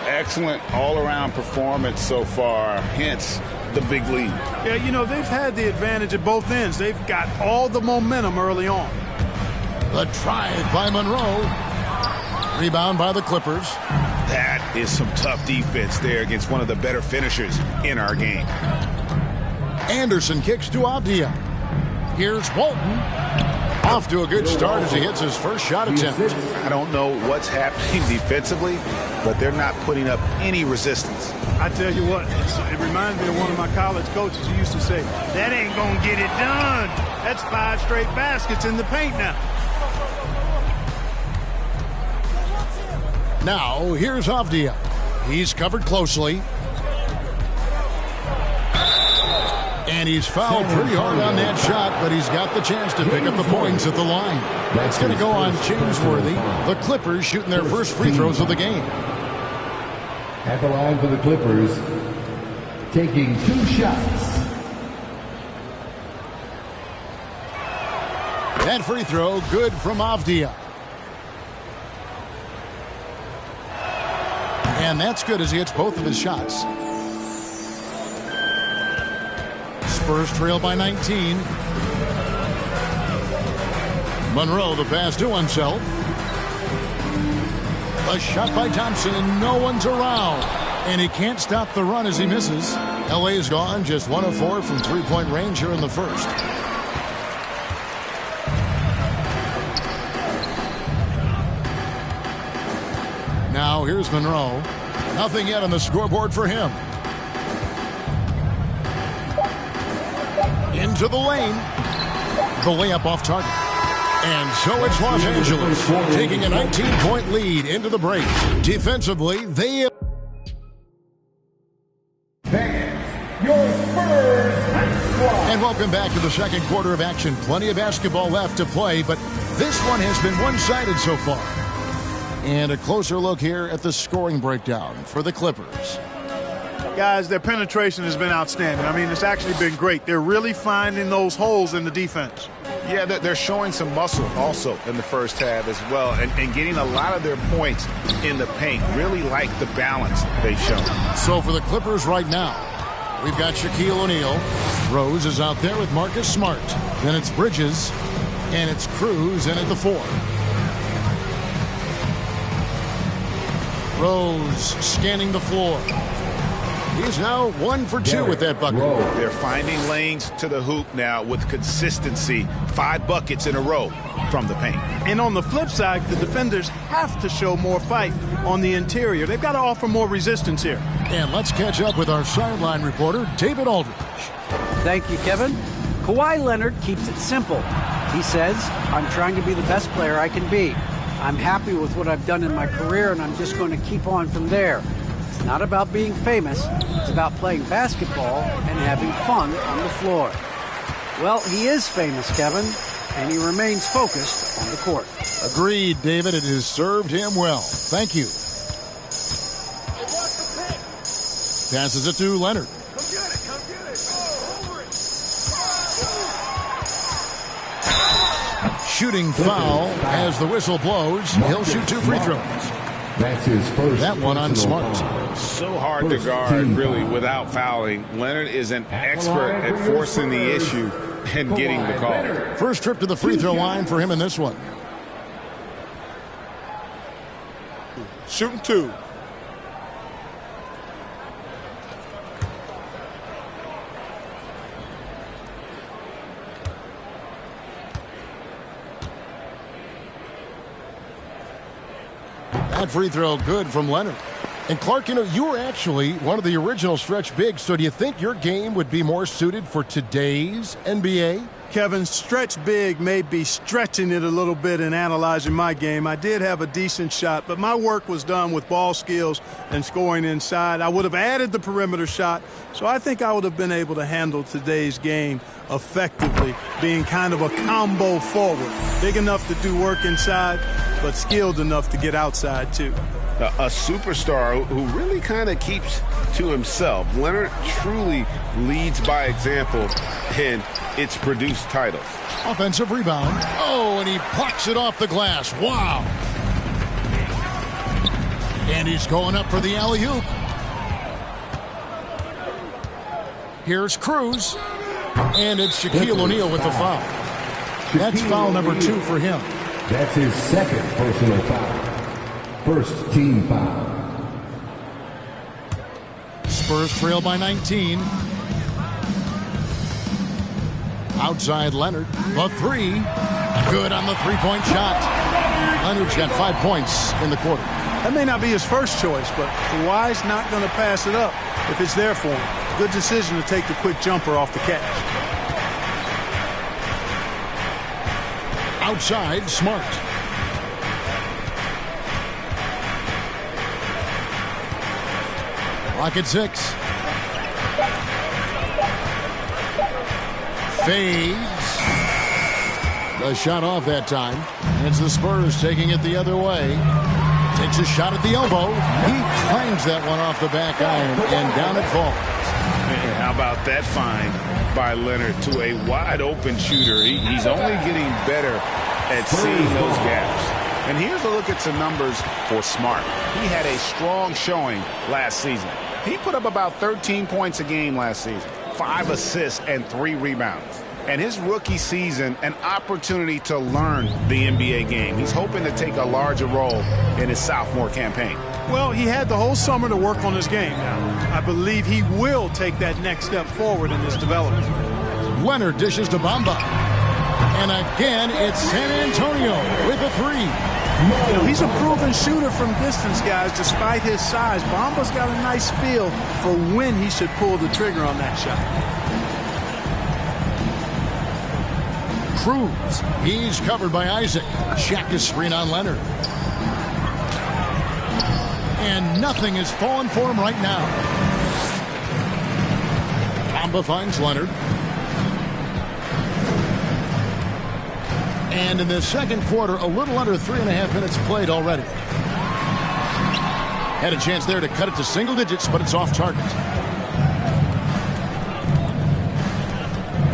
Excellent all-around performance so far, hence the big lead. Yeah, you know, they've had the advantage at both ends. They've got all the momentum early on. The drive by Monroe. Rebound by the Clippers. That is some tough defense there against one of the better finishers in our game. Anderson kicks to Avdia. Here's Walton. Off to a good start as he hits his first shot attempt. I don't know what's happening defensively, but they're not putting up any resistance. I tell you what, it reminds me of one of my college coaches who used to say, that ain't going to get it done. That's 5 straight baskets in the paint now. Now, here's Avdia. He's covered closely. And he's fouled pretty hard on that shot, but he's got the chance to pick up the points at the line. It's going to go on James Worthy. The Clippers shooting their first free throws of the game. At the line for the Clippers, taking 2 shots. That free throw good from Avdia. And that's good as he hits both of his shots. Spurs trail by 19. Monroe the pass to himself. A shot by Thompson and no one's around. And he can't stop the run as he misses. LA is gone, just 1 of 4 from 3-point range here in the first. Now here's Monroe. Nothing yet on the scoreboard for him. Into the lane. The layup off target. And so it's Los Angeles taking a 19-point lead into the break. Defensively, they... your Spurs High Squad. And welcome back to the second quarter of action. Plenty of basketball left to play, but this one has been one-sided so far. And a closer look here at the scoring breakdown for the Clippers. Guys, their penetration has been outstanding. I mean, it's actually been great. They're really finding those holes in the defense. Yeah, they're showing some muscle also in the first half as well, and getting a lot of their points in the paint. Really like the balance they've shown. So for the Clippers right now, we've got Shaquille O'Neal. Rose is out there with Marcus Smart. Then it's Bridges, and it's Cruz in at the 4. Rose scanning the floor. He's now 1 for 2 with that bucket. They're finding lanes to the hoop now with consistency. 5 buckets in a row from the paint. And on the flip side, the defenders have to show more fight on the interior. They've got to offer more resistance here. And let's catch up with our sideline reporter, David Aldridge. Thank you, Kevin. Kawhi Leonard keeps it simple. He says, I'm trying to be the best player I can be. I'm happy with what I've done in my career, and I'm just going to keep on from there. It's not about being famous. It's about playing basketball and having fun on the floor. Well, he is famous, Kevin, and he remains focused on the court. Agreed, David. It has served him well. Thank you. Passes it to Leonard. Shooting foul as the whistle blows. He'll shoot 2 free throws. That's his first. That one on Smart. So hard to guard, really, without fouling. Leonard is an expert at forcing the issue and getting the call. First trip to the free throw line for him in this one. Shooting 2. That free throw good from Leonard. And Clark, you know, you were actually one of the original stretch bigs, so do you think your game would be more suited for today's NBA? Kevin, stretch big may be stretching it a little bit in analyzing my game. I did have a decent shot, but my work was done with ball skills and scoring inside. I would have added the perimeter shot, so I think I would have been able to handle today's game effectively, being kind of a combo forward. Big enough to do work inside, but skilled enough to get outside, too. A superstar who really kind of keeps to himself. Leonard truly leads by example, and it's produced titles. Offensive rebound. Oh, and he plucks it off the glass. Wow. And he's going up for the alley-oop. Here's Cruz. And it's Shaquille O'Neal with the foul. That's foul number 2 for him. That's his second personal foul. First team foul. Spurs trail by 19. Outside Leonard. The 3. Good on the three-point shot. Leonard's got 5 points in the quarter. That may not be his first choice, but Kawhi's not going to pass it up if it's there for him. Good decision to take the quick jumper off the catch. Outside, Smart. Clock at 6. Fades. The shot off that time. And it's the Spurs taking it the other way. Takes a shot at the elbow. He clangs that one off the back iron, and down it falls. Man, how about that find by Leonard to a wide-open shooter? He's only getting better at seeing those gaps. And here's a look at some numbers for Smart. He had a strong showing last season. He put up about 13 points a game last season, 5 assists and 3 rebounds. And his rookie season, an opportunity to learn the NBA game. He's hoping to take a larger role in his sophomore campaign. Well, he had the whole summer to work on his game. Now, I believe he will take that next step forward in his development. Leonard dishes to Bamba. And again, it's San Antonio with a 3. You know, he's a proven shooter from distance, guys, despite his size. Bamba's got a nice feel for when he should pull the trigger on that shot. Cruz. He's covered by Isaac. Shaq is screen on Leonard. And nothing is falling for him right now. Bamba finds Leonard. And in the second quarter, a little under 3.5 minutes played already. Had a chance there to cut it to single digits, but it's off target.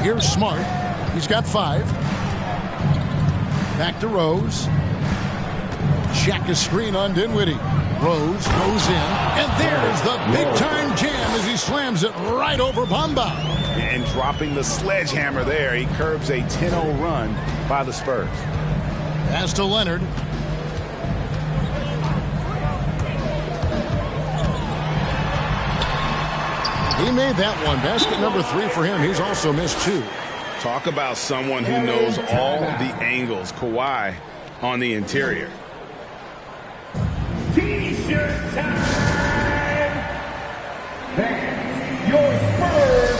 Here's Smart. He's got 5. Back to Rose. Check a screen on Dinwiddie. Rose goes in, and there's the big-time jam as he slams it right over Bamba. And dropping the sledgehammer there, he curbs a 10-0 run by the Spurs. Pass to Leonard. He made that one. Basket number 3 for him. He's also missed 2. Talk about someone who knows all the angles. Kawhi on the interior. T-shirt time! That's your Spurs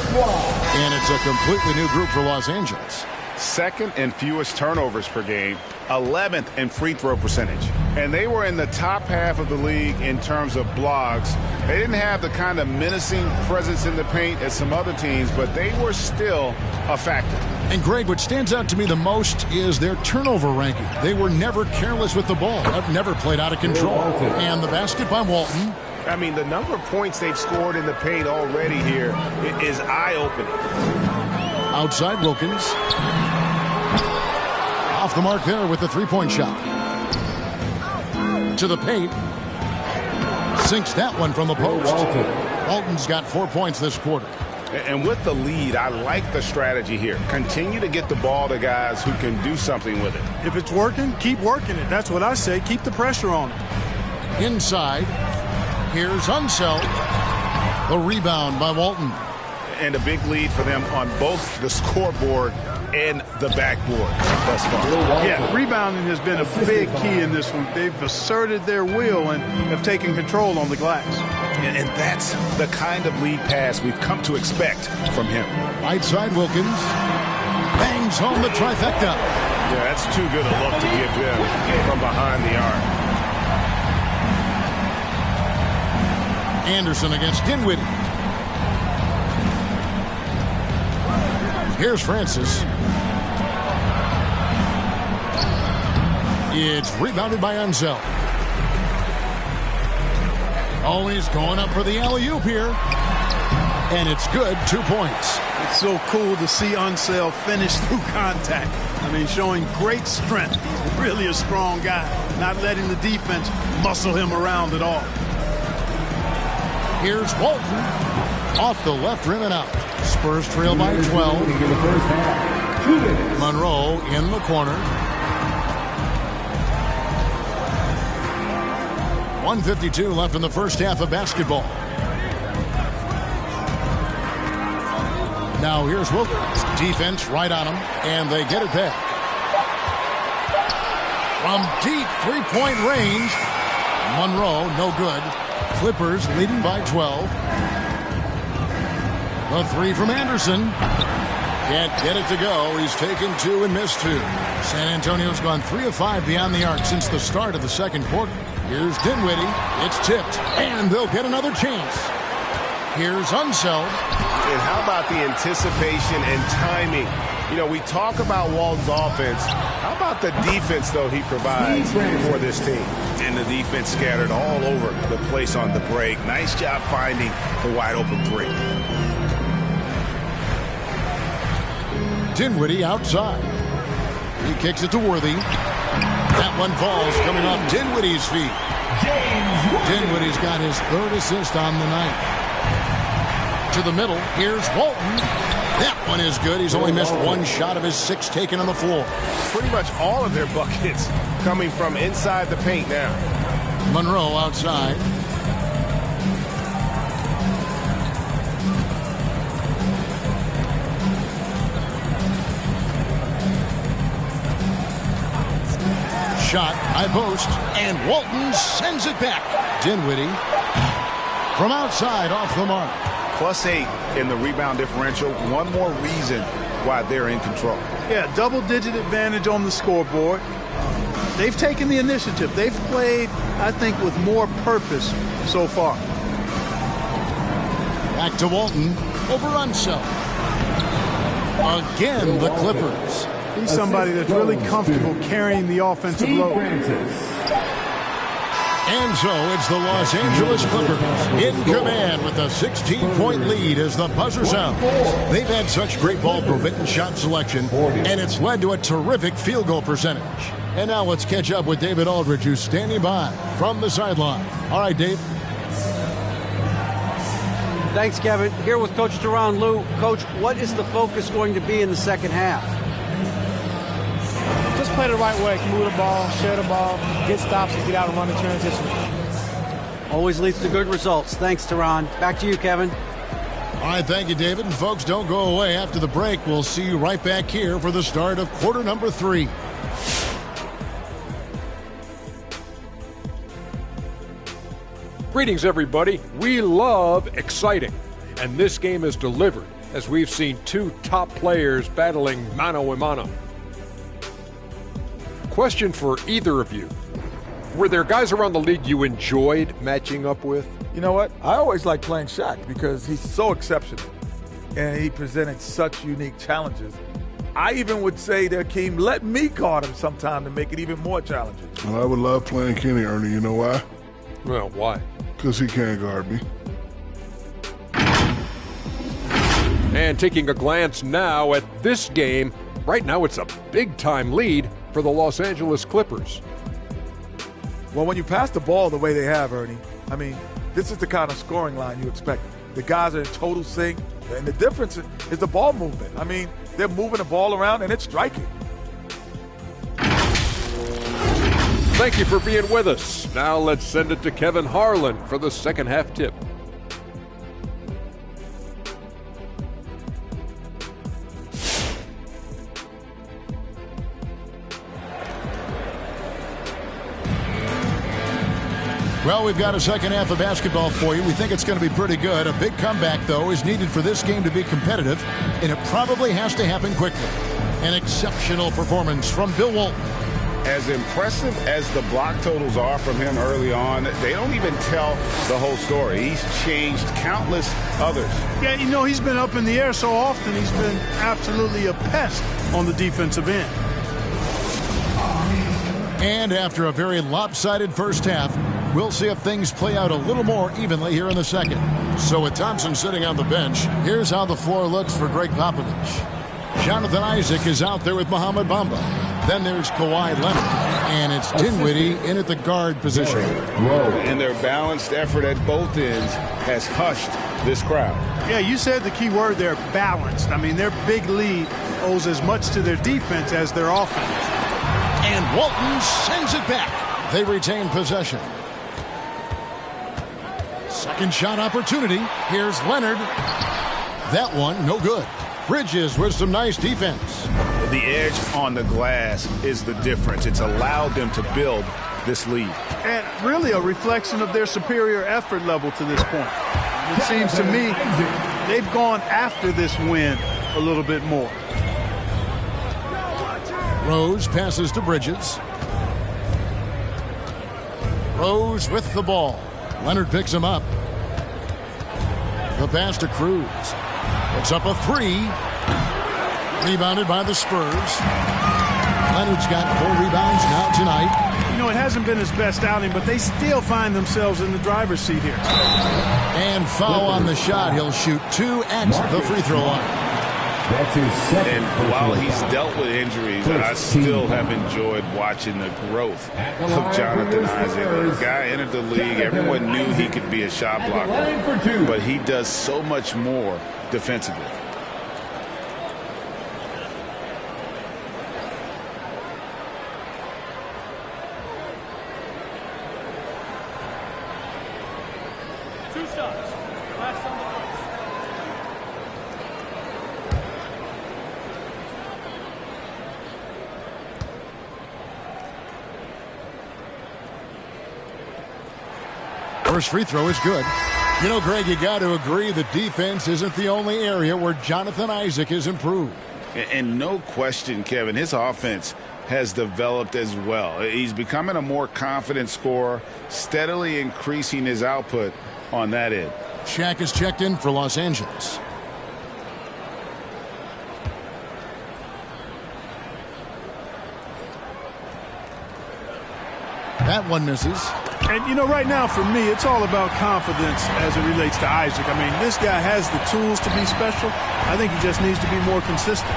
squad. And it's a completely new group for Los Angeles. Second and fewest turnovers per game, 11th in free throw percentage. And they were in the top half of the league in terms of blocks. They didn't have the kind of menacing presence in the paint as some other teams, but they were still a factor. And Greg, what stands out to me the most is their turnover ranking. They were never careless with the ball, never played out of control. And the basket by Walton. I mean, the number of points they've scored in the paint already here is eye-opening. Outside Wilkins. Off the mark there with the three-point shot. To the paint. Sinks that one from the post. Walton's got 4 points this quarter. And with the lead, I like the strategy here. Continue to get the ball to guys who can do something with it. If it's working, keep working it. That's what I say. Keep the pressure on it. Inside. Here's Unseld. The rebound by Walton. And a big lead for them on both the scoreboard and the backboard thus far. Yeah, rebounding has been a big key in this one. They've asserted their will and have taken control on the glass. And that's the kind of lead pass we've come to expect from him. Right side Wilkins. Bangs home the trifecta. Yeah, that's too good a look to give them from behind the arc. Anderson against Dinwiddie. Here's Francis. It's rebounded by Unseld. Always going up for the alley-oop here. And it's good, 2 points. It's so cool to see Unseld finish through contact. I mean, showing great strength. He's really a strong guy. Not letting the defense muscle him around at all. Here's Walton. Off the left rim and out. Spurs trail by 12. Monroe in the corner. 1:52 left in the first half of basketball. Now here's Wilkins. Defense right on him, and they get it back. From deep three-point range, Monroe, no good. Clippers leading by 12. The three from Anderson. Can't get it to go. He's taken 2 and missed 2. San Antonio's gone 3 of 5 beyond the arc since the start of the second quarter. Here's Dinwiddie. It's tipped, and they'll get another chance. Here's Unseld. And how about the anticipation and timing? You know, we talk about Walton's offense. How about the defense, though, he provides for this team? And the defense scattered all over the place on the break. Nice job finding the wide-open 3. Dinwiddie outside. He kicks it to Worthy. That one falls coming off Dinwiddie's feet. Dinwiddie's got his 3rd assist on the night. To the middle. Here's Walton. That one is good. He's only missed 1 shot of his 6 taken on the floor. Pretty much all of their buckets coming from inside the paint now. Monroe outside. Shot, high post, and Walton sends it back. Dinwiddie from outside off the mark. +8 in the rebound differential. One more reason why they're in control. Yeah, double-digit advantage on the scoreboard. They've taken the initiative. They've played, I think, with more purpose so far. Back to Walton. over Unseld. Again, the Clippers. He's somebody that's really comfortable carrying the offensive load. And so it's the Los Angeles Clippers in command with a 16-point lead as the buzzer sounds. They've had such great ball movement and shot selection, and it's led to a terrific field goal percentage. And now let's catch up with David Aldridge, who's standing by from the sideline. All right, Dave. Thanks, Kevin. Here with Coach Teron Lue. Coach, what is the focus going to be in the second half? Just play the right way, move the ball, share the ball, get stops, and get out and run the transition. Always leads to good results. Thanks, Teron. Back to you, Kevin. All right, thank you, David. And folks, don't go away. After the break, we'll see you right back here for the start of quarter number 3. Greetings, everybody. We love exciting, and this game is delivered as we've seen 2 top players battling mano a mano. Question for either of you. Were there guys around the league you enjoyed matching up with? You know what? I always like playing Shaq because he's so exceptional, and he presented such unique challenges. I even would say that Akeem, let me guard him sometime to make it even more challenging. Well, I would love playing Kenny, Ernie. You know why? Well, why? Because he can't guard me. And taking a glance now at this game, right now it's a big-time lead for the Los Angeles Clippers. Well, when you pass the ball the way they have, Ernie, I mean, this is the kind of scoring line you expect. The guys are in total sync, and the difference is the ball movement. I mean, they're moving the ball around, and it's striking. Thank you for being with us. Now let's send it to Kevin Harlan for the second half tip. Well, we've got a second half of basketball for you. We think it's going to be pretty good. A big comeback, though, is needed for this game to be competitive, and it probably has to happen quickly. An exceptional performance from Bill Walton. As impressive as the block totals are from him early on, they don't even tell the whole story. He's changed countless others. Yeah, you know, he's been up in the air so often, he's been absolutely a pest on the defensive end. And after a very lopsided first half, we'll see if things play out a little more evenly here in the second. So with Thompson sitting on the bench, here's how the floor looks for Greg Popovich. Jonathan Isaac is out there with Mohamed Bamba. Then there's Kawhi Leonard. And it's Dinwiddie in at the guard position. And their balanced effort at both ends has hushed this crowd. Yeah, you said the key word there, balanced. I mean, their big lead owes as much to their defense as their offense. And Walton sends it back. They retain possession. Second shot opportunity. Here's Leonard. That one, no good. Bridges with some nice defense. The edge on the glass is the difference. It's allowed them to build this lead. And really a reflection of their superior effort level to this point. It seems to me they've gone after this win a little bit more. Rose passes to Bridges. Rose with the ball. Leonard picks him up. The pass to Cruz. Puts up a 3. Rebounded by the Spurs. Leonard's got 4 rebounds now tonight. You know, it hasn't been his best outing, but they still find themselves in the driver's seat here. And foul on the shot. He'll shoot 2 at the free throw line. That's his second. And while he's dealt with injuries, I still have enjoyed watching the growth of Jonathan Isaac. The guy entered the league. Everyone knew he could be a shot blocker, but he does so much more defensively. First free throw is good. You know, Greg, you got to agree the defense isn't the only area where Jonathan Isaac has improved. And no question, Kevin, his offense has developed as well. He's becoming a more confident scorer, steadily increasing his output on that end. Shaq is checked in for Los Angeles. That one misses. And, you know, right now for me, it's all about confidence as it relates to Isaac. I mean, this guy has the tools to be special. I think he just needs to be more consistent.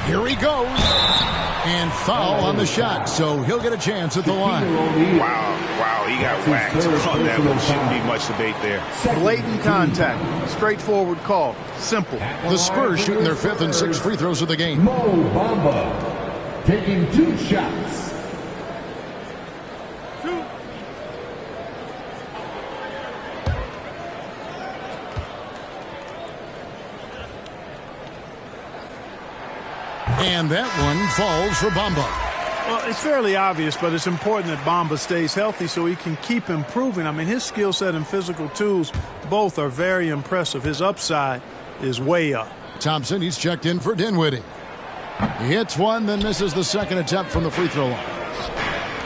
Here he goes. And foul on the shot, so he'll get a chance at the line. Wow, he got whacked on that one. Shouldn't be much debate there. Blatant contact. Straightforward call. Simple. The Spurs shooting their 5th and 6th free throws of the game. Mo Bamba taking 2 shots. And that one falls for Bamba. Well, it's fairly obvious, but it's important that Bamba stays healthy so he can keep improving. I mean, his skill set and physical tools both are very impressive. His upside is way up. Thompson, he's checked in for Dinwiddie. He hits one, then misses the second attempt from the free throw line.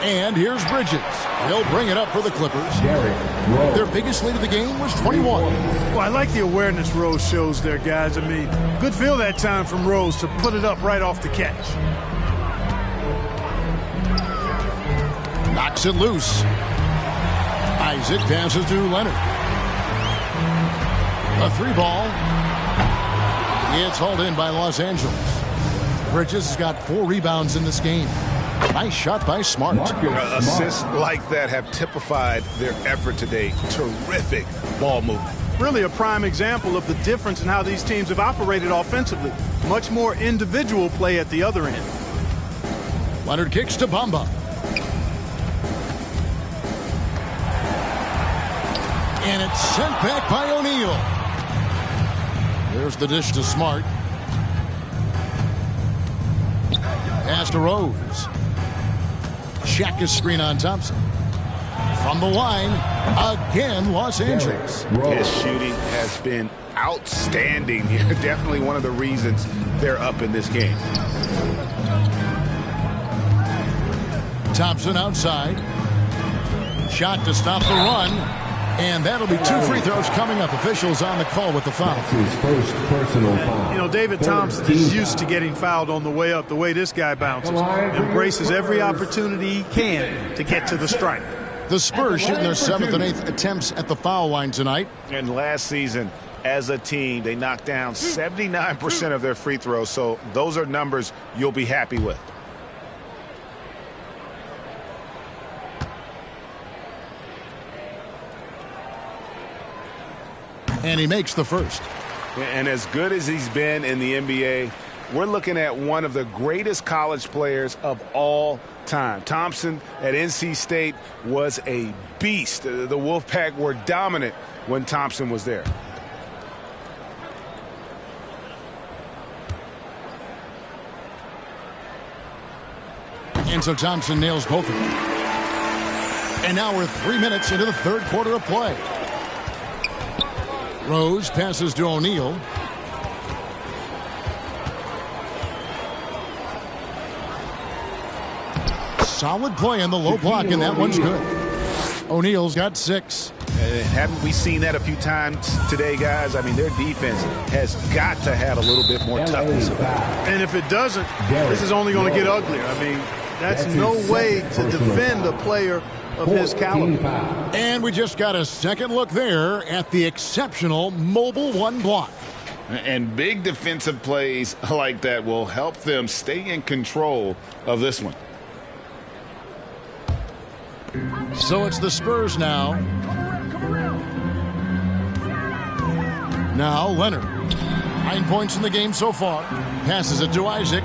And here's Bridges. He'll bring it up for the Clippers. Their biggest lead of the game was 21. Well, I like the awareness Rose shows there, guys. I mean, good feel that time from Rose to put it up right off the catch. Knocks it loose. Isaac passes to Leonard. A 3-ball. It's hauled in by Los Angeles. Bridges has got 4 rebounds in this game. Nice shot by Smart. Assists like that have typified their effort today. Terrific ball movement. Really a prime example of the difference in how these teams have operated offensively. Much more individual play at the other end. Leonard kicks to Bamba. And it's sent back by O'Neal. There's the dish to Smart. Pass to Rose. Check his screen on Thompson. From the line, again, Los Angeles. His shooting has been outstanding. Definitely one of the reasons they're up in this game. Thompson outside. Shot to stop the run. And that'll be 2 free throws coming up. Officials on the call with the foul. That's his first personal foul. You know, David Thompson is used to getting fouled on the way up, the way this guy bounces. Embraces every opportunity he can to get to the strike. The Spurs shooting their 7th and 8th attempts at the foul line tonight. And last season, as a team, they knocked down 79% of their free throws. So those are numbers you'll be happy with. And he makes the first. And as good as he's been in the NBA, we're looking at one of the greatest college players of all time. Thompson at NC State was a beast. The Wolfpack were dominant when Thompson was there. And so Thompson nails both of them. And now we're 3 minutes into the 3rd quarter of play. Rose passes to O'Neal. Solid play in the low block, and that one's good. O'Neal's got 6. Haven't we seen that a few times today, guys? I mean, their defense has got to have a little bit more toughness about it. And if it doesn't, this is only going to get uglier. I mean, that's no way to defend a player of his caliber. And we just got a second look there at the exceptional mobile 1 block. And big defensive plays like that will help them stay in control of this one. So it's the Spurs now. Now Leonard. 9 points in the game so far. Passes it to Isaac.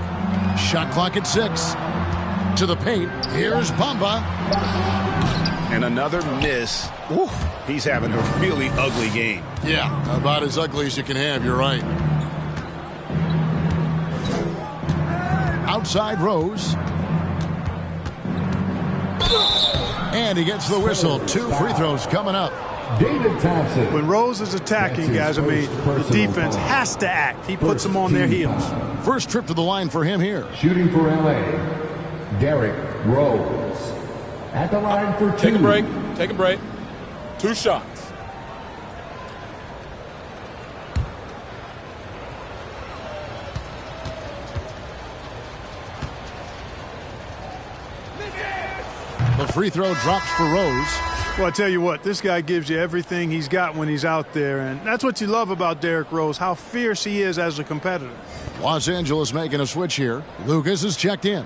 Shot clock at 6. To the paint. Here's Bamba. And another miss. Ooh, he's having a really ugly game. Yeah, about as ugly as you can have. You're right. Outside Rose. And he gets the whistle. 2 free throws coming up. David Thompson. When Rose is attacking, guys, I mean, the defense has to act. He puts them on their heels. First trip to the line for him here. Shooting for LA, Derrick Rose. At the line for 2. Take a break. Take a break. 2 shots. free throw drops for Rose. Well, I tell you what, this guy gives you everything he's got when he's out there, and that's what you love about Derrick Rose, how fierce he is as a competitor. Los Angeles making a switch here. Lucas is checked in.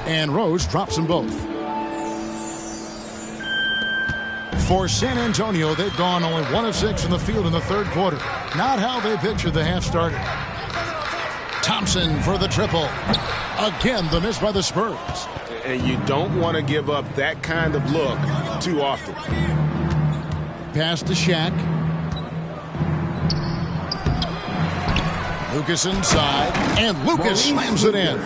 And Rose drops them both. For San Antonio, they've gone only 1 of 6 from the field in the third quarter. Not how they pictured the half started. Thompson for the triple. Again, the miss by the Spurs. And you don't want to give up that kind of look too often. Pass to Shaq. Lucas inside. And Lucas slams it in.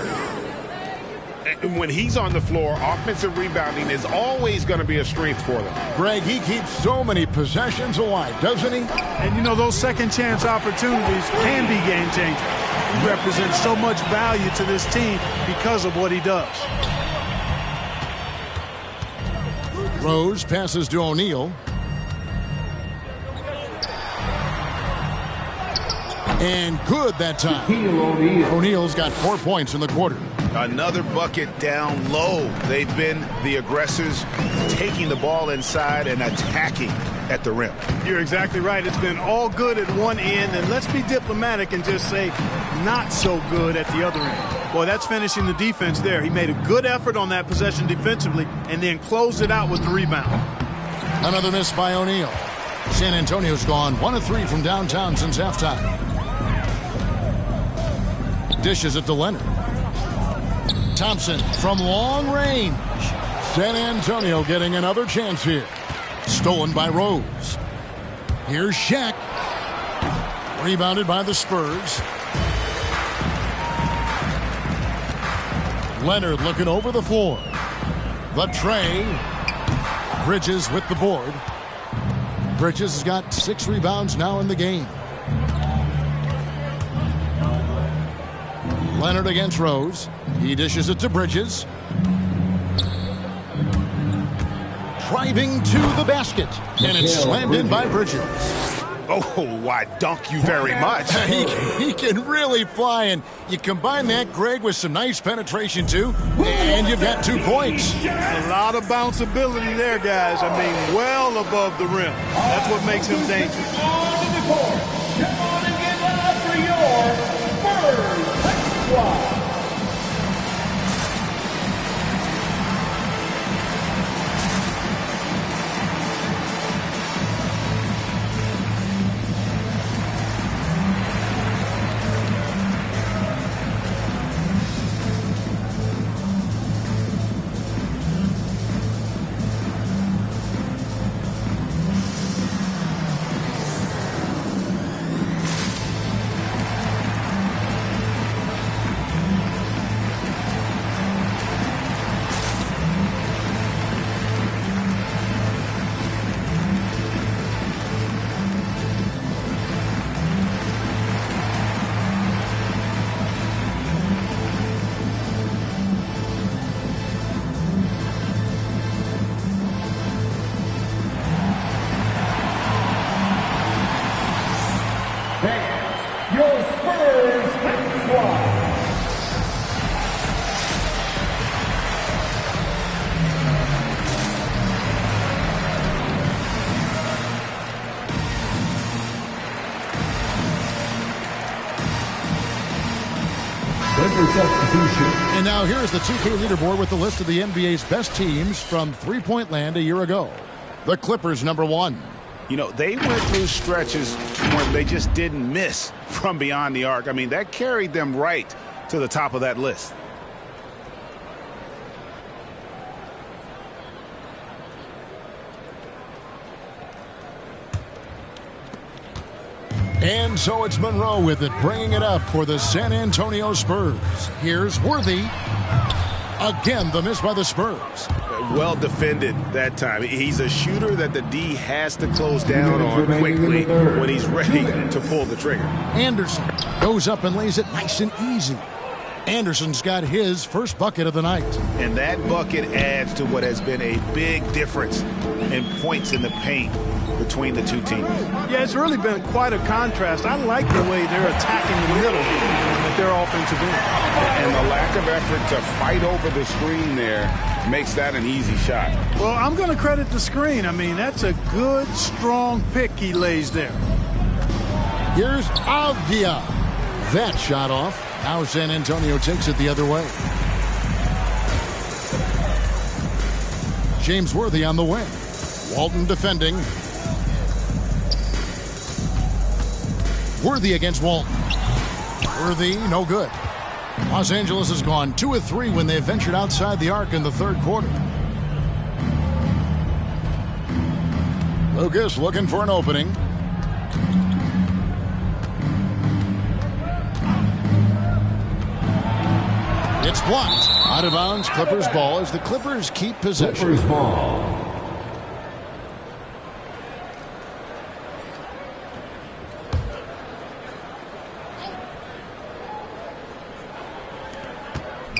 When he's on the floor, offensive rebounding is always going to be a strength for them. Greg, he keeps so many possessions alive, doesn't he? And you know, those second chance opportunities can be game changers. He represents so much value to this team because of what he does. Rose passes to O'Neal. And good that time. O'Neal's got 4 points in the quarter. Another bucket down low. They've been the aggressors, taking the ball inside and attacking at the rim. You're exactly right. It's been all good at one end, and let's be diplomatic and just say not so good at the other end. Boy, that's finishing the defense there. He made a good effort on that possession defensively and then closed it out with the rebound. Another miss by O'Neal. San Antonio's gone 1 of 3 from downtown since halftime. Dishes it to Leonard. Thompson from long range. San Antonio getting another chance here. Stolen by Rose. Here's Shaq. Rebounded by the Spurs. Leonard looking over the floor. The tray. Bridges with the board. Bridges has got 6 rebounds now in the game. Leonard against Rose. He dishes it to Bridges. Driving to the basket. And it's slammed in by Bridges. Oh, why, dunk you very much. He can really fly, and you combine that, Greg, with some nice penetration, too, and you've got 2 points. A lot of bounceability there, guys. I mean, well above the rim. That's what makes him dangerous. On the court, come on and get loud for your Spurs squad. Your Spurs squad. And now here's the 2K leaderboard with the list of the NBA's best teams from three-point land a year ago. The Clippers, number 1. You know, they went through stretches where they just didn't miss from beyond the arc. I mean, that carried them right to the top of that list. And so it's Monroe with it, bringing it up for the San Antonio Spurs. Here's Worthy. Again, the miss by the Spurs. Well defended that time. He's a shooter that the D has to close down on quickly when he's ready to pull the trigger. Anderson goes up and lays it nice and easy. Anderson's got his first bucket of the night. And that bucket adds to what has been a big difference in points in the paint between the two teams. Yeah, it's really been quite a contrast. I like the way they're attacking the middle at their offensive end. And the lack of effort to fight over the screen there makes that an easy shot. Well, I'm going to credit the screen. I mean, that's a good, strong pick he lays there. Here's Avdia. That shot off. Now San Antonio takes it the other way. James Worthy on the wing. Walton defending. Worthy against Walton. Worthy, no good. Los Angeles has gone 2 of 3 when they ventured outside the arc in the third quarter. Lucas looking for an opening. It's blocked. Out of bounds, Clippers ball as the Clippers keep possession. Clippers ball.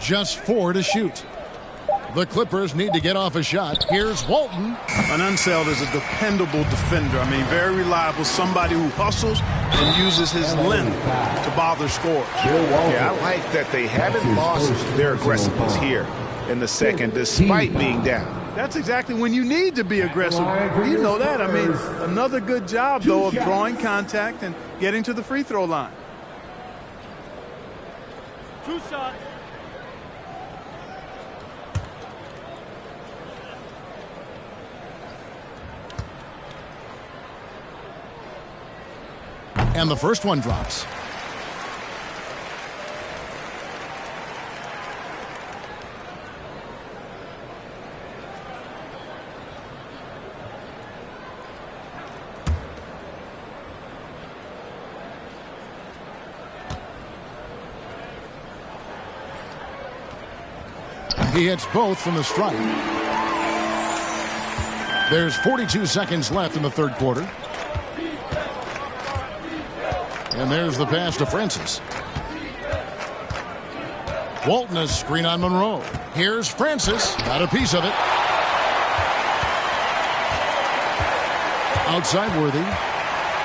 Just 4 to shoot. The Clippers need to get off a shot. Here's Walton. An Unseld is a dependable defender. I mean, very reliable. Somebody who hustles and uses his length to bother scores. Yeah, I like that they haven't lost their aggressiveness here in the second, despite being down. That's exactly when you need to be aggressive. You know that. I mean, another good job, though, of drawing contact and getting to the free throw line. 2 shots. And the first one drops. He hits both from the stripe. There's 42 seconds left in the third quarter. And there's the pass to Francis. Walton has screen on Monroe. Here's Francis. Got a piece of it. Outside Worthy.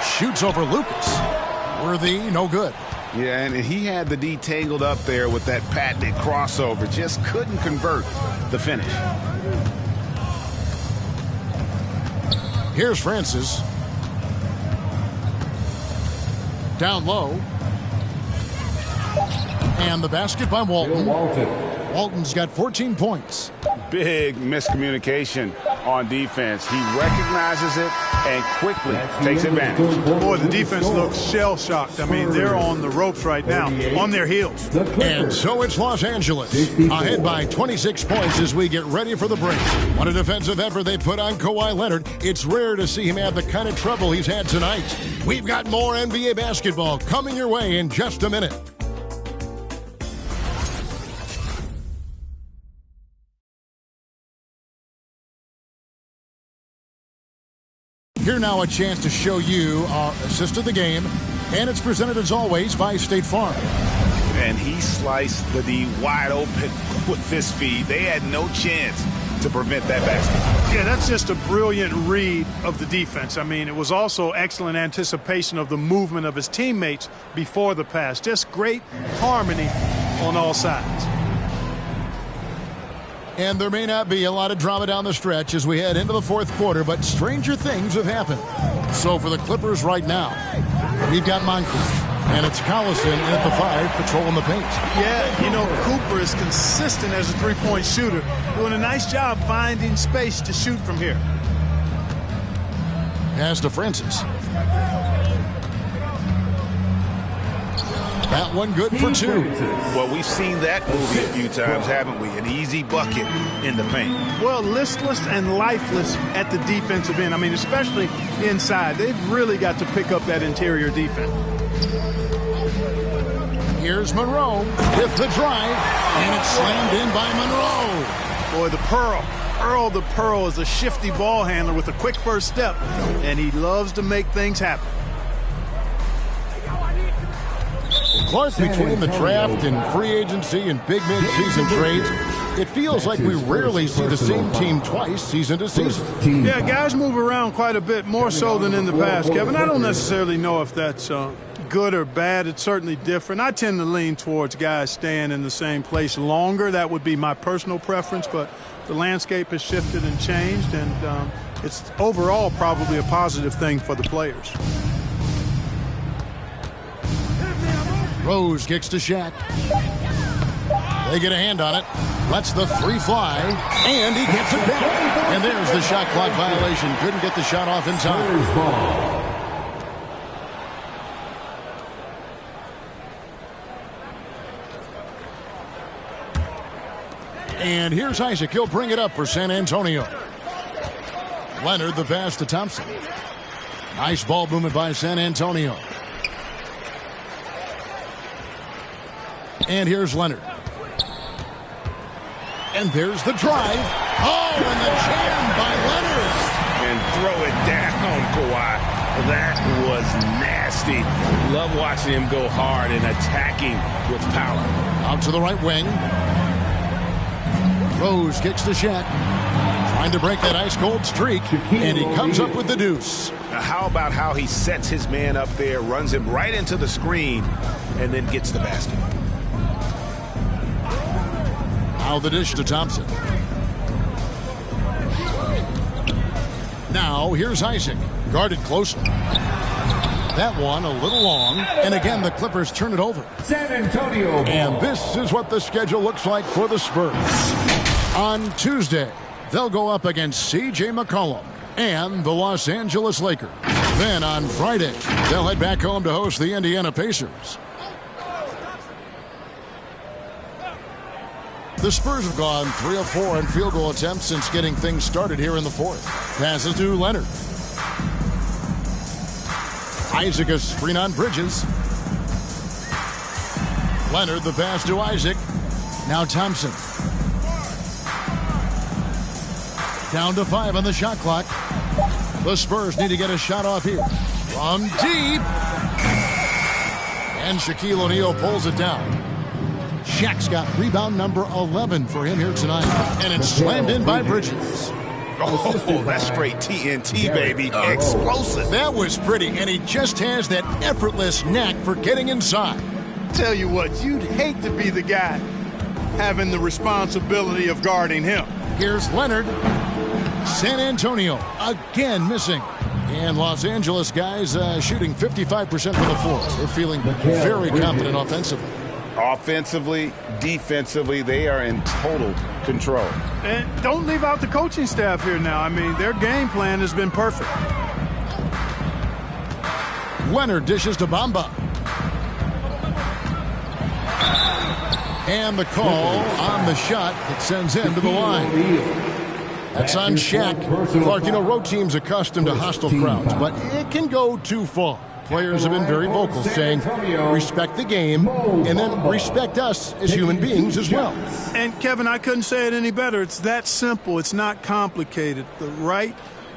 Shoots over Lucas. Worthy, no good. Yeah, and he had the D tangled up there with that patented crossover. Just couldn't convert the finish. Here's Francis. Down low. And the basket by Walton. Walton's got 14 points. Big miscommunication on defense. He recognizes it and quickly takes advantage. Boy, the defense looks shell-shocked. I mean, they're on the ropes right now, on their heels. And so it's Los Angeles, ahead by 26 points as we get ready for the break. What a defensive effort they put on Kawhi Leonard. It's rare to see him have the kind of trouble he's had tonight. We've got more NBA basketball coming your way in just a minute. Here now a chance to show you our assist of the game, and it's presented as always by State Farm. And he sliced the D wide open with this feed. They had no chance to prevent that basket. Yeah, that's just a brilliant read of the defense. I mean, it was also excellent anticipation of the movement of his teammates before the pass. Just great harmony on all sides. And there may not be a lot of drama down the stretch as we head into the fourth quarter, but stranger things have happened. So for the Clippers right now, we've got Moncrief, and it's Collison at the 5 patrolling the paint. Yeah, you know, Cooper is consistent as a three-point shooter, doing a nice job finding space to shoot from here. Pass to Francis. That one good for 2. Well, we've seen that movie a few times, haven't we? An easy bucket in the paint. Well, listless and lifeless at the defensive end. I mean, especially inside. They've really got to pick up that interior defense. Here's Monroe with the drive, and it's slammed in by Monroe. Boy, the Pearl. Earl the Pearl is a shifty ball handler with a quick first step, and he loves to make things happen. Clark, between the draft and free agency and big mid-season trades, it feels like we rarely see the same team twice season to season. Yeah, guys move around quite a bit, more so than in the past, Kevin. I don't necessarily know if that's good or bad. It's certainly different. I tend to lean towards guys staying in the same place longer. That would be my personal preference, but the landscape has shifted and changed, and it's overall probably a positive thing for the players. Rose kicks to Shaq. They get a hand on it. Lets the three fly, and he gets it back. And there's the shot clock violation. Couldn't get the shot off in time. And here's Isaac. He'll bring it up for San Antonio. Leonard, the pass to Thompson. Nice ball movement by San Antonio. And here's Leonard. And there's the drive. Oh, and the jam by Leonard. And throw it down, Kawhi. That was nasty. Love watching him go hard and attacking with power. Out to the right wing. Rose kicks to Shaq. Trying to break that ice-cold streak. And he comes up with the deuce. Now, how about how he sets his man up there, runs him right into the screen, and then gets the basket. Now the dish to Thompson. Now here's Isaac. Guarded closely. That one a little long. And again, the Clippers turn it over. San Antonio. And this is what the schedule looks like for the Spurs. On Tuesday, they'll go up against C.J. McCollum and the Los Angeles Lakers. Then on Friday, they'll head back home to host the Indiana Pacers. The Spurs have gone 3 of 4 in field goal attempts since getting things started here in the fourth. Passes to Leonard. Isaac a screen on Bridges. Leonard the pass to Isaac. Now Thompson. Down to 5 on the shot clock. The Spurs need to get a shot off here. From deep. And Shaquille O'Neal pulls it down. Shaq's got rebound number 11 for him here tonight. And it's slammed in by Bridges. Oh, that's straight TNT, baby. Explosive. That was pretty, and he just has that effortless knack for getting inside. Tell you what, you'd hate to be the guy having the responsibility of guarding him. Here's Leonard. San Antonio again missing. And Los Angeles guys shooting 55% from the floor. They're feeling very confident offensively. Offensively, defensively, they are in total control. And don't leave out the coaching staff here now. I mean, their game plan has been perfect. Leonard dishes to Bamba. And the call on the shot that sends him to the line. That's on Shaq. Clark, you know, road teams accustomed to hostile crowds, but it can go too far. Players have been very vocal, saying respect the game and then respect us as human beings as well. And, Kevin, I couldn't say it any better. It's that simple. It's not complicated. The right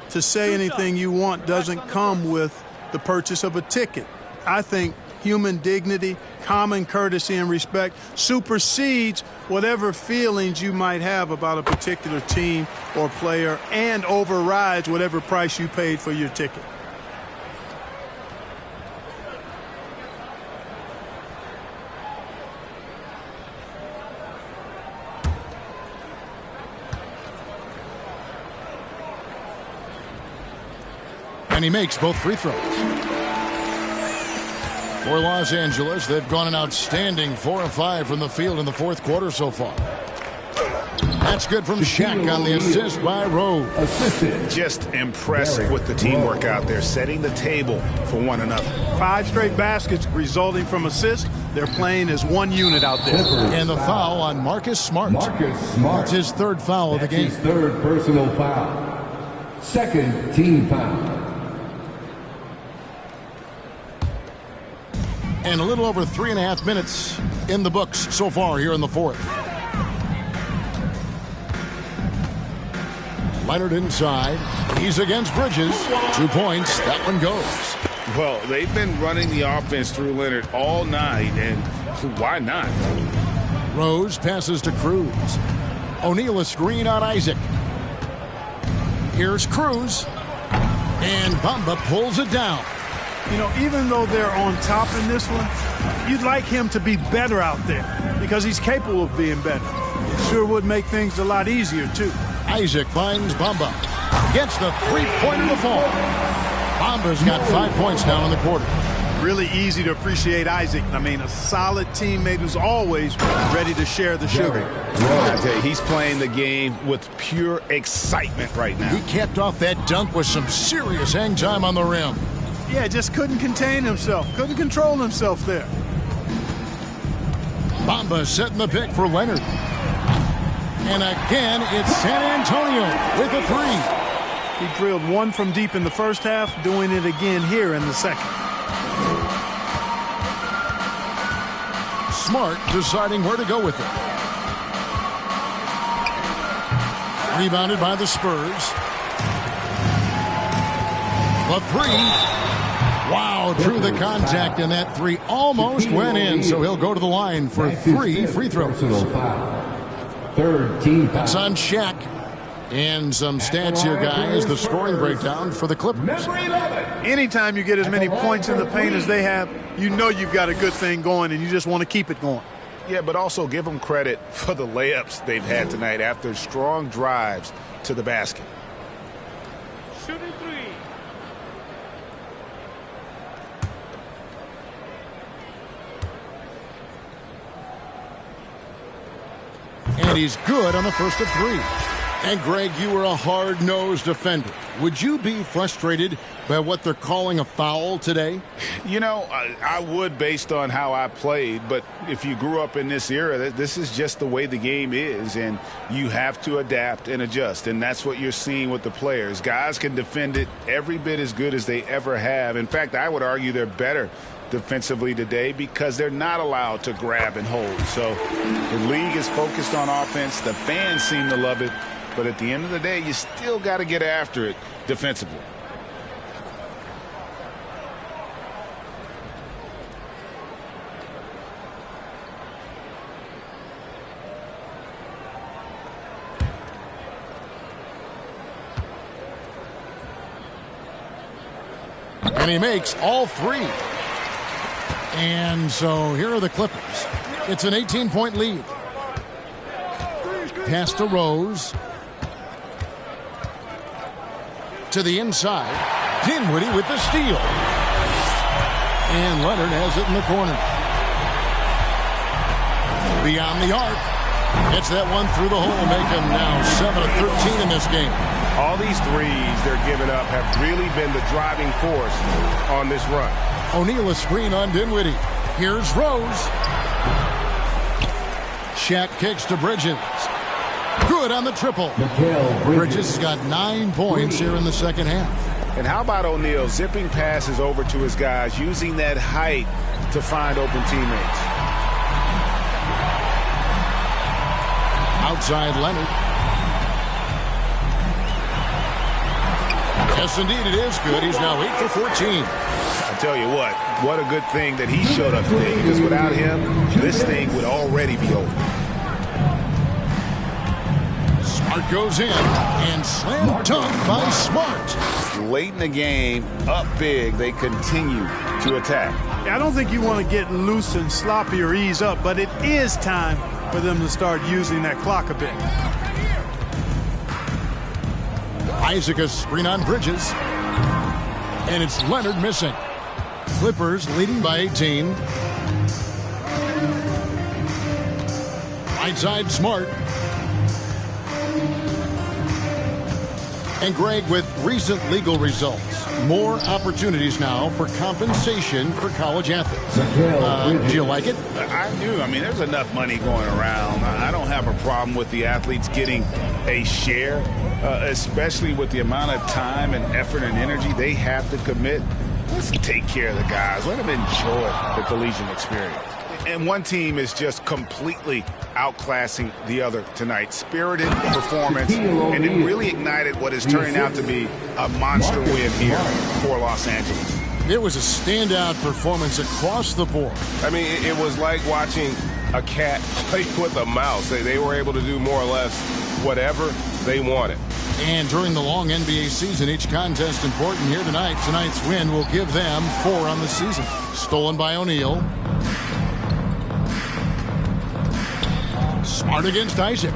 to say anything you want doesn't come with the purchase of a ticket. I think human dignity, common courtesy, and respect supersedes whatever feelings you might have about a particular team or player and overrides whatever price you paid for your ticket. And he makes both free throws. For Los Angeles, they've gone an outstanding 4 of 5 from the field in the fourth quarter so far. That's good from Shaq on the assist by Rose. Just impressed with the teamwork out there, setting the table for one another. 5 straight baskets resulting from assists. They're playing as one unit out there. And the foul on Marcus Smart. That's his third foul of the game. His third personal foul. Second team foul. And a little over 3.5 minutes in the books so far here in the fourth. Leonard inside. He's against Bridges. 2 points. That one goes. Well, they've been running the offense through Leonard all night, and why not? Rose passes to Cruz. O'Neal a screen on Isaac. Here's Cruz. And Bamba pulls it down. You know, even though they're on top in this one, you'd like him to be better out there because he's capable of being better. It sure would make things a lot easier, too. Isaac finds Bamba. Gets the three-pointer to fall. Bamba's got 5 points now in the quarter. Really easy to appreciate Isaac. I mean, a solid teammate who's always ready to share the sugar. I tell you, he's playing the game with pure excitement right now. He capped off that dunk with some serious hang time on the rim. Yeah, just couldn't contain himself. Couldn't control himself there. Bamba setting the pick for Leonard. And again, it's San Antonio with a three. He drilled one from deep in the first half, doing it again here in the second. Smart deciding where to go with it. Rebounded by the Spurs. The three. Wow, drew the contact, and that three almost went in, so he'll go to the line for 3 free throws. Third team. That's on Shaq. And some stats here, guys. The scoring breakdown for the Clippers. Anytime you get as many points in the paint as they have, you know you've got a good thing going, and you just want to keep it going. Yeah, but also give them credit for the layups they've had tonight after strong drives to the basket. Shooting three. And he's good on the first of 3. And, Greg, you were a hard-nosed defender. Would you be frustrated by what they're calling a foul today? You know, I would based on how I played, but if you grew up in this era, this is just the way the game is, and you have to adapt and adjust, and that's what you're seeing with the players. Guys can defend it every bit as good as they ever have. In fact, I would argue they're better defensively today because they're not allowed to grab and hold. So the league is focused on offense. The fans seem to love it. But at the end of the day, you still got to get after it defensively. And he makes all 3. And so here are the Clippers. It's an 18-point lead. Pass to Rose. To the inside. Dinwiddie with the steal. And Leonard has it in the corner. Beyond the arc. Gets that one through the hole, making now 7 of 13 in this game. All these threes they're giving up have really been the driving force on this run. O'Neal a screen on Dinwiddie. Here's Rose. Shaq kicks to Bridges. Good on the triple. Bridges has got 9 points here in the second half. And how about O'Neal zipping passes over to his guys, using that height to find open teammates. Outside Leonard. Yes, indeed, it is good. He's now 8 for 14. I tell you what a good thing that he showed up today, because without him, this thing would already be over. Smart goes in, and slam dunk by Smart. Late in the game, up big, they continue to attack. I don't think you want to get loose and sloppy or ease up, but it is time for them to start using that clock a bit. Isaac a screen on Bridges. And it's Leonard missing. Clippers leading by 18. Right side Smart. And Greg, with recent legal results, more opportunities now for compensation for college athletes. Do you like it? I do. I mean, there's enough money going around. I don't have a problem with the athletes getting a share, especially with the amount of time and effort and energy they have to commit. Let's take care of the guys. Let them enjoy the collegiate experience. And one team is just completely outclassing the other tonight. Spirited performance, and it really ignited what is turning out to be a monster win here for Los Angeles. It was a standout performance across the board. I mean, it was like watching a cat play with a mouse. They were able to do more or less whatever they wanted. And during the long NBA season, each contest important here tonight. Tonight's win will give them 4 on the season. Stolen by O'Neal. Smart against Isaac.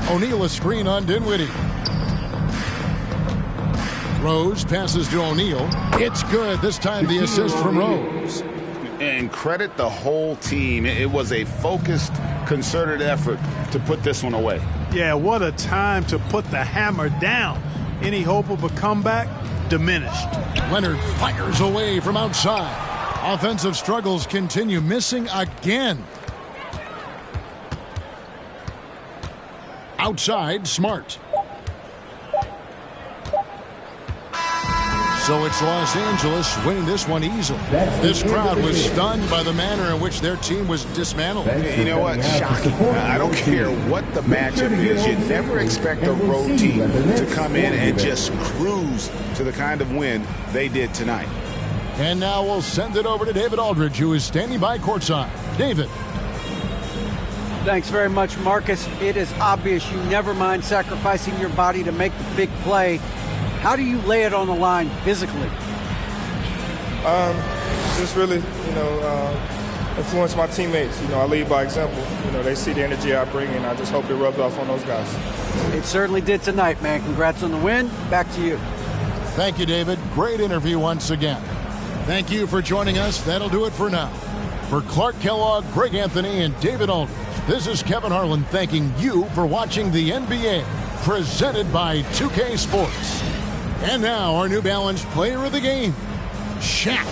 O'Neal a screen on Dinwiddie. Rose passes to O'Neal. It's good. This time the assist from Rose. And credit the whole team. It was a focused, concerted effort to put this one away. Yeah, what a time to put the hammer down. Any hope of a comeback? Diminished. Leonard fires away from outside. Offensive struggles continue, missing again. Outside, Smart. So it's Los Angeles winning this one easily. This crowd was stunned by the manner in which their team was dismantled. You know what? Shocking. I don't care what the matchup is. You never expect a road team to come in and just cruise to the kind of win they did tonight. And now we'll send it over to David Aldridge, who is standing by courtside. David. Thanks very much, Marcus. It is obvious you never mind sacrificing your body to make the big play. How do you lay it on the line physically? Just really, influence my teammates. I lead by example. They see the energy I bring, and I just hope it rubs off on those guys. It certainly did tonight, man. Congrats on the win. Back to you. Thank you, David. Great interview once again. Thank you for joining us. That'll do it for now. For Clark Kellogg, Greg Anthony, and David Aldridge, this is Kevin Harlan thanking you for watching the NBA, presented by 2K Sports. And now, our New Balance player of the game, Shaq.